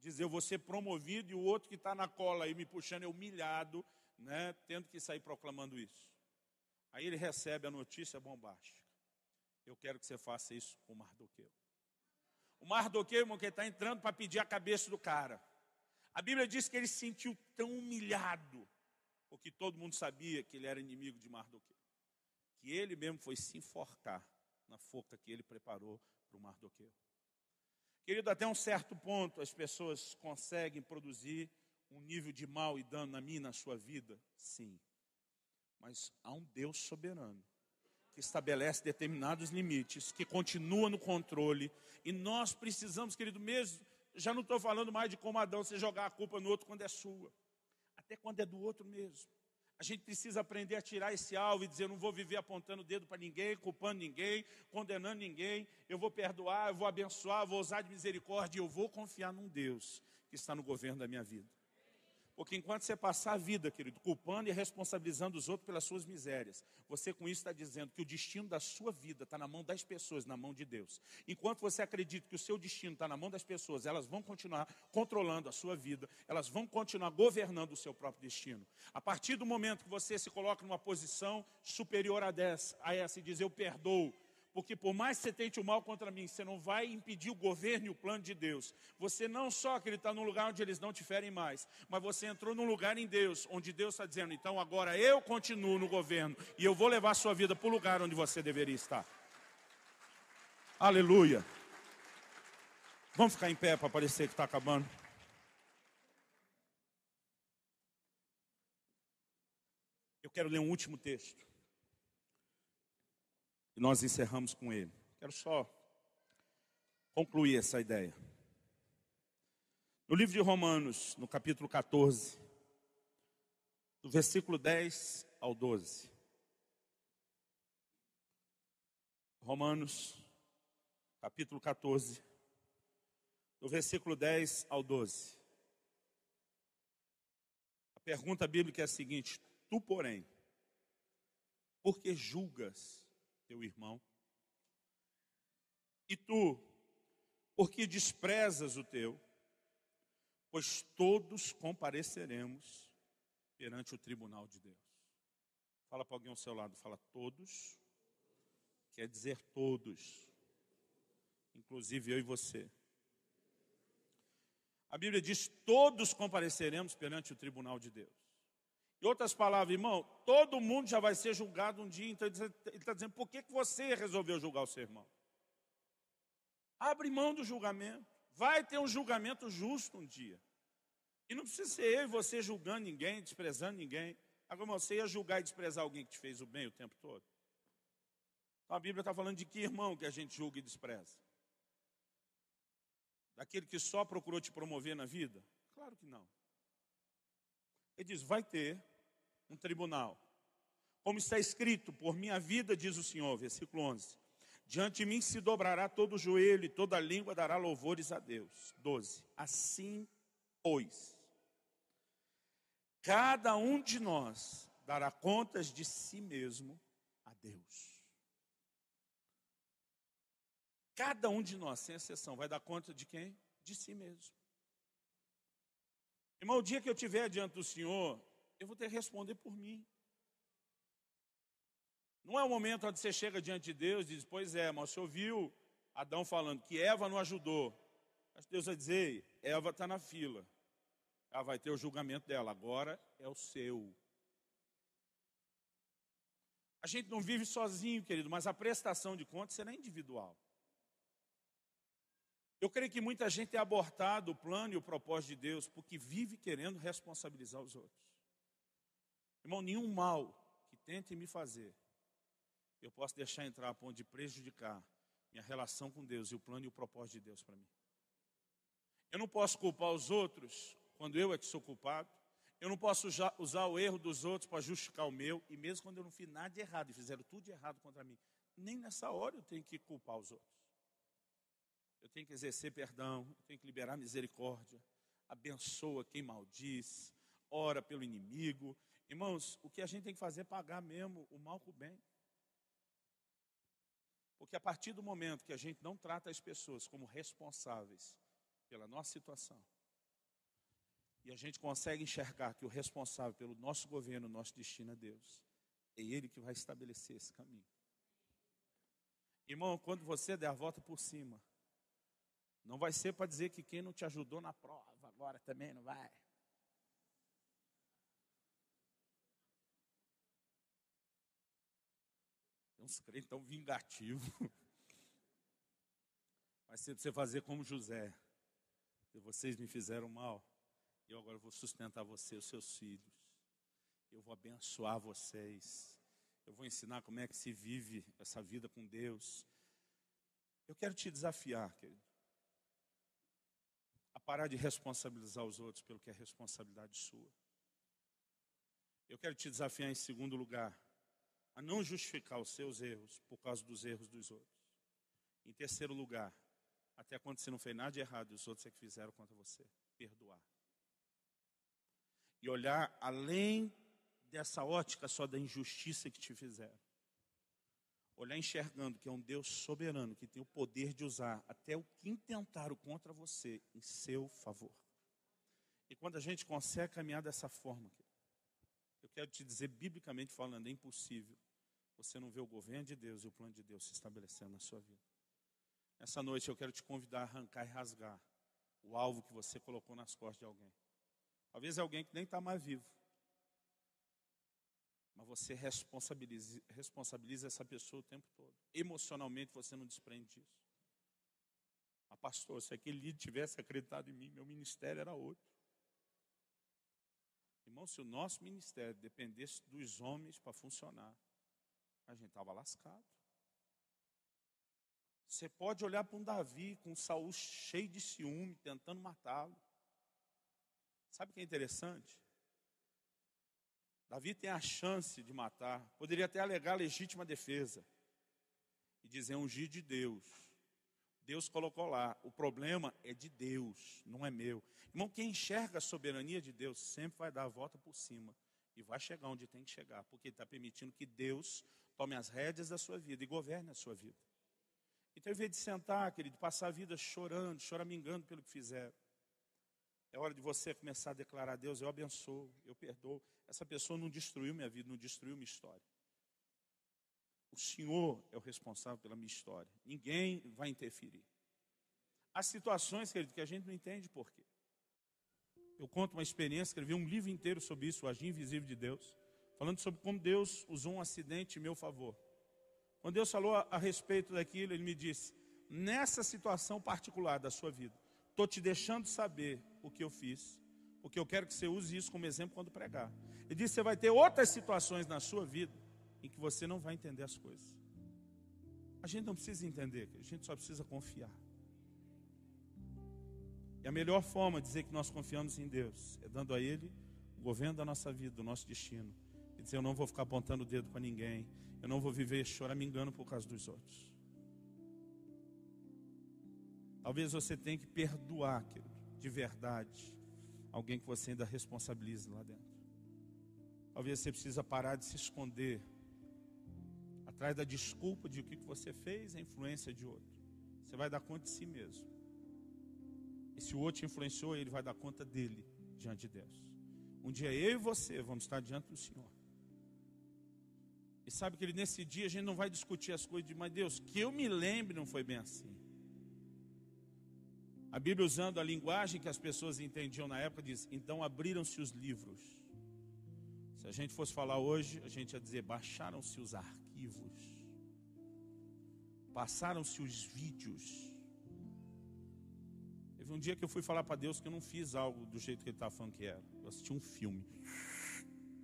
A: Dizer: eu vou ser promovido, e o outro que está na cola aí me puxando é humilhado, né, tendo que sair proclamando isso. Aí ele recebe a notícia bombástica: eu quero que você faça isso com o Mardoqueu. O Mardoqueu, irmão, que está entrando para pedir a cabeça do cara. A Bíblia diz que ele se sentiu tão humilhado, porque todo mundo sabia que ele era inimigo de Mardoqueu, que ele mesmo foi se enforcar na forca que ele preparou para o Mardoqueu. Querido, até um certo ponto as pessoas conseguem produzir um nível de mal e dano na minha e na sua vida? Sim. Mas há um Deus soberano que estabelece determinados limites, que continua no controle. E nós precisamos, querido, mesmo, já não estou falando mais de como Adão, você jogar a culpa no outro quando é sua. Até quando é do outro mesmo. A gente precisa aprender a tirar esse alvo e dizer: eu não vou viver apontando o dedo para ninguém, culpando ninguém, condenando ninguém. Eu vou perdoar, eu vou abençoar, eu vou usar de misericórdia, e eu vou confiar num Deus que está no governo da minha vida. Porque enquanto você passar a vida, querido, culpando e responsabilizando os outros pelas suas misérias, você com isso está dizendo que o destino da sua vida está na mão das pessoas, na mão de Deus. Enquanto você acredita que o seu destino está na mão das pessoas, elas vão continuar controlando a sua vida, elas vão continuar governando o seu próprio destino. A partir do momento que você se coloca numa posição superior a essa e diz: eu perdoo, porque por mais que você tente o mal contra mim, você não vai impedir o governo e o plano de Deus. Você não só que ele está num lugar onde eles não te ferem mais, mas você entrou num lugar em Deus, onde Deus está dizendo: então agora eu continuo no governo e eu vou levar a sua vida para o lugar onde você deveria estar. Aleluia. Vamos ficar em pé para parecer que está acabando. Eu quero ler um último texto. E nós encerramos com ele. Quero só concluir essa ideia. No livro de Romanos, no capítulo 14, do versículo 10 ao 12. Romanos, capítulo 14, do versículo 10 ao 12. A pergunta bíblica é a seguinte: tu, porém, por que julgas teu irmão? E tu, por que desprezas o teu? Pois todos compareceremos perante o tribunal de Deus. Fala para alguém ao seu lado, fala todos, quer dizer todos, inclusive eu e você. A Bíblia diz, todos compareceremos perante o tribunal de Deus. Em outras palavras, irmão, todo mundo já vai ser julgado um dia. Então ele está dizendo, por que você resolveu julgar o seu irmão? Abre mão do julgamento. Vai ter um julgamento justo um dia. E não precisa ser eu e você julgando ninguém, desprezando ninguém. Agora, irmão, você ia julgar e desprezar alguém que te fez o bem o tempo todo? Então a Bíblia está falando de que irmão que a gente julga e despreza? Daquele que só procurou te promover na vida? Claro que não. Ele diz, vai ter um tribunal. Como está escrito, por minha vida, diz o Senhor, versículo 11. Diante de mim se dobrará todo o joelho e toda língua dará louvores a Deus. 12. Assim, pois, cada um de nós dará contas de si mesmo a Deus. Cada um de nós, sem exceção, vai dar conta de quem? De si mesmo. Irmão, o dia que eu estiver diante do Senhor, eu vou ter que responder por mim. Não é o momento onde você chega diante de Deus e diz, pois é, mas você ouviu Adão falando que Eva não ajudou. Mas Deus vai dizer, Eva está na fila. Ela vai ter o julgamento dela, agora é o seu. A gente não vive sozinho, querido, mas a prestação de contas será individual. Eu creio que muita gente tem abortado o plano e o propósito de Deus porque vive querendo responsabilizar os outros. Irmão, nenhum mal que tentem me fazer, eu posso deixar entrar a ponto de prejudicar minha relação com Deus e o plano e o propósito de Deus para mim. Eu não posso culpar os outros quando eu é que sou culpado. Eu não posso usar o erro dos outros para justificar o meu. E mesmo quando eu não fiz nada de errado e fizeram tudo de errado contra mim, nem nessa hora eu tenho que culpar os outros. Eu tenho que exercer perdão, eu tenho que liberar misericórdia, abençoa quem maldiz, ora pelo inimigo. Irmãos, o que a gente tem que fazer é pagar mesmo o mal com o bem. Porque a partir do momento que a gente não trata as pessoas como responsáveis pela nossa situação, e a gente consegue enxergar que o responsável pelo nosso governo, nosso destino é Deus, é Ele que vai estabelecer esse caminho. Irmão, quando você der a volta por cima, não vai ser para dizer que quem não te ajudou na prova, agora também não vai. Tem uns crentes tão vingativos. Vai ser para você fazer como José. Se vocês me fizeram mal, eu agora vou sustentar você e os seus filhos. Eu vou abençoar vocês. Eu vou ensinar como é que se vive essa vida com Deus. Eu quero te desafiar, querido, a parar de responsabilizar os outros pelo que é responsabilidade sua. Eu quero te desafiar, em segundo lugar, a não justificar os seus erros por causa dos erros dos outros. Em terceiro lugar, até quando você não fez nada de errado e os outros é que fizeram contra você, perdoar. E olhar além dessa ótica só da injustiça que te fizeram. Olhar enxergando que é um Deus soberano, que tem o poder de usar até o que intentaram contra você em seu favor. E quando a gente consegue caminhar dessa forma, eu quero te dizer, biblicamente falando, é impossível você não ver o governo de Deus e o plano de Deus se estabelecendo na sua vida. Nessa noite eu quero te convidar a arrancar e rasgar o alvo que você colocou nas costas de alguém. Talvez é alguém que nem está mais vivo. Mas você responsabiliza essa pessoa o tempo todo. Emocionalmente você não desprende disso. Mas pastor, se aquele líder tivesse acreditado em mim, meu ministério era outro. Irmão, se o nosso ministério dependesse dos homens para funcionar, a gente estava lascado. Você pode olhar para um Davi com um Saul cheio de ciúme, tentando matá-lo. Sabe o que é interessante? Davi tem a chance de matar, poderia até alegar legítima defesa e dizer ungir de Deus. Deus colocou lá, o problema é de Deus, não é meu. Irmão, quem enxerga a soberania de Deus sempre vai dar a volta por cima e vai chegar onde tem que chegar, porque Ele está permitindo que Deus tome as rédeas da sua vida e governe a sua vida. Então, em vez de sentar, querido, passar a vida chorando, choramingando pelo que fizeram, é hora de você começar a declarar a Deus: eu abençoo, eu perdoo. Essa pessoa não destruiu minha vida, não destruiu minha história. O Senhor é o responsável pela minha história. Ninguém vai interferir. Há situações, querido, que a gente não entende por quê. Eu conto uma experiência, escrevi um livro inteiro sobre isso, o Agir Invisível de Deus, falando sobre como Deus usou um acidente em meu favor. Quando Deus falou a respeito daquilo, Ele me disse: nessa situação particular da sua vida, estou te deixando saber o que eu fiz, porque eu quero que você use isso como exemplo quando pregar. Ele disse: você vai ter outras situações na sua vida em que você não vai entender as coisas. A gente não precisa entender, a gente só precisa confiar. E a melhor forma de dizer que nós confiamos em Deus é dando a Ele o governo da nossa vida, do nosso destino. E dizer: eu não vou ficar apontando o dedo para ninguém, eu não vou viver choramingando por causa dos outros. Talvez você tenha que perdoar, querido, de verdade, alguém que você ainda responsabiliza lá dentro. Talvez você precisa parar de se esconder atrás da desculpa de o que você fez, a influência de outro. Você vai dar conta de si mesmo. E se o outro te influenciou, ele vai dar conta dele diante de Deus. Um dia eu e você vamos estar diante do Senhor. E sabe que nesse dia a gente não vai discutir as coisas de: mas Deus, que eu me lembre, não foi bem assim. A Bíblia, usando a linguagem que as pessoas entendiam na época, diz: então abriram-se os livros. Se a gente fosse falar hoje, a gente ia dizer: baixaram-se os arquivos, passaram-se os vídeos. Teve um dia que eu fui falar para Deus que eu não fiz algo do jeito que Ele estava falando que era. Eu assisti um filme.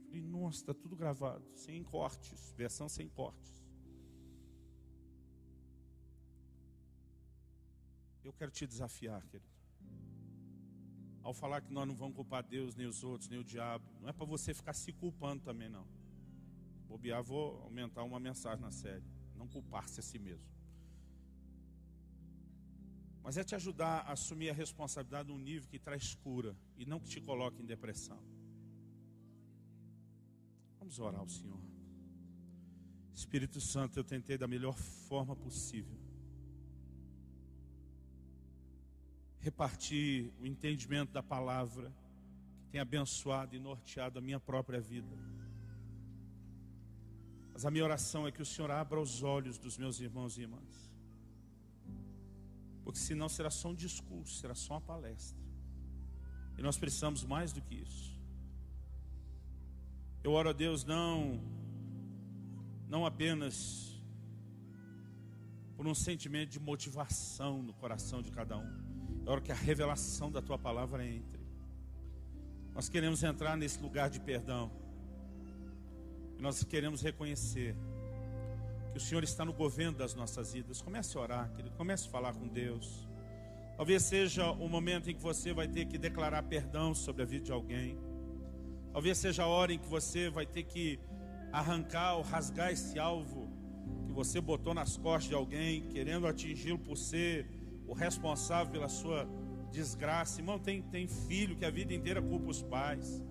A: Falei: nossa, está tudo gravado, sem cortes, versão sem cortes. Eu quero te desafiar, querido. Ao falar que nós não vamos culpar Deus, nem os outros, nem o diabo, não é para você ficar se culpando também, não. Bobear, vou aumentar uma mensagem na série: não culpar-se a si mesmo. Mas é te ajudar a assumir a responsabilidade num nível que traz cura e não que te coloque em depressão. Vamos orar ao Senhor. Espírito Santo, eu tentei da melhor forma possível repartir o entendimento da palavra que tem abençoado e norteado a minha própria vida. Mas a minha oração é que o Senhor abra os olhos dos meus irmãos e irmãs, porque senão será só um discurso, será só uma palestra. E nós precisamos mais do que isso. Eu oro a Deus não apenas por um sentimento de motivação no coração de cada um. Eu oro que a revelação da Tua palavra entre. Nós queremos entrar nesse lugar de perdão. E nós queremos reconhecer que o Senhor está no governo das nossas vidas. Comece a orar, querido. Comece a falar com Deus. Talvez seja o momento em que você vai ter que declarar perdão sobre a vida de alguém. Talvez seja a hora em que você vai ter que arrancar ou rasgar esse alvo que você botou nas costas de alguém, querendo atingi-lo por ser o responsável pela sua desgraça. Irmão, tem filho que a vida inteira culpa os pais.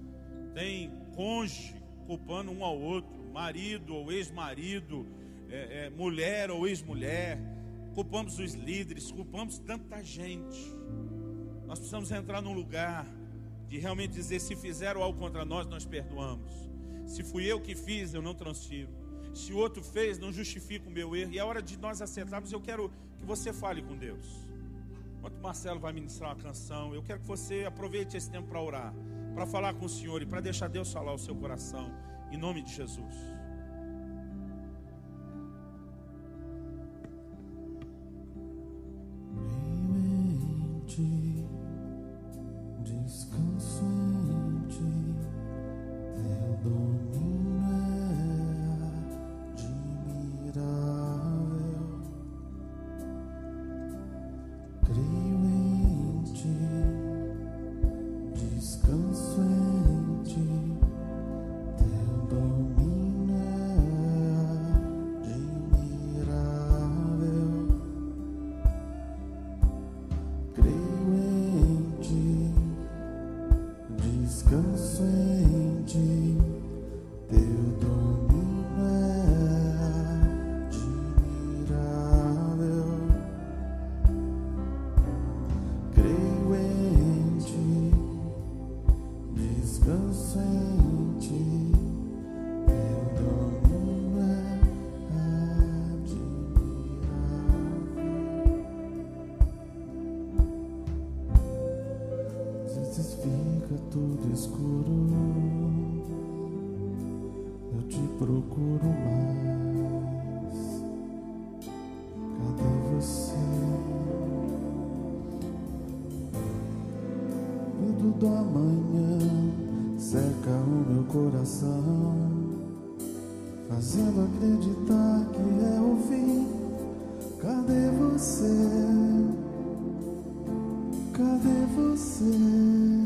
A: Tem cônjuge culpando um ao outro, marido ou ex-marido, mulher ou ex-mulher. Culpamos os líderes, culpamos tanta gente. Nós precisamos entrar num lugar de realmente dizer: se fizeram algo contra nós, nós perdoamos. Se fui eu que fiz, eu não transfiro. Se o outro fez, não justifica o meu erro. E é hora de nós acertarmos. Eu quero que você fale com Deus. Enquanto o Marcelo vai ministrar uma canção, eu quero que você aproveite esse tempo para orar, para falar com o Senhor e para deixar Deus falar o seu coração, em nome de Jesus.
B: Descanso em Ti. procuro mais. Cadê você? Medo do amanhã seca o meu coração, fazendo acreditar que é o fim. Cadê você? Cadê você?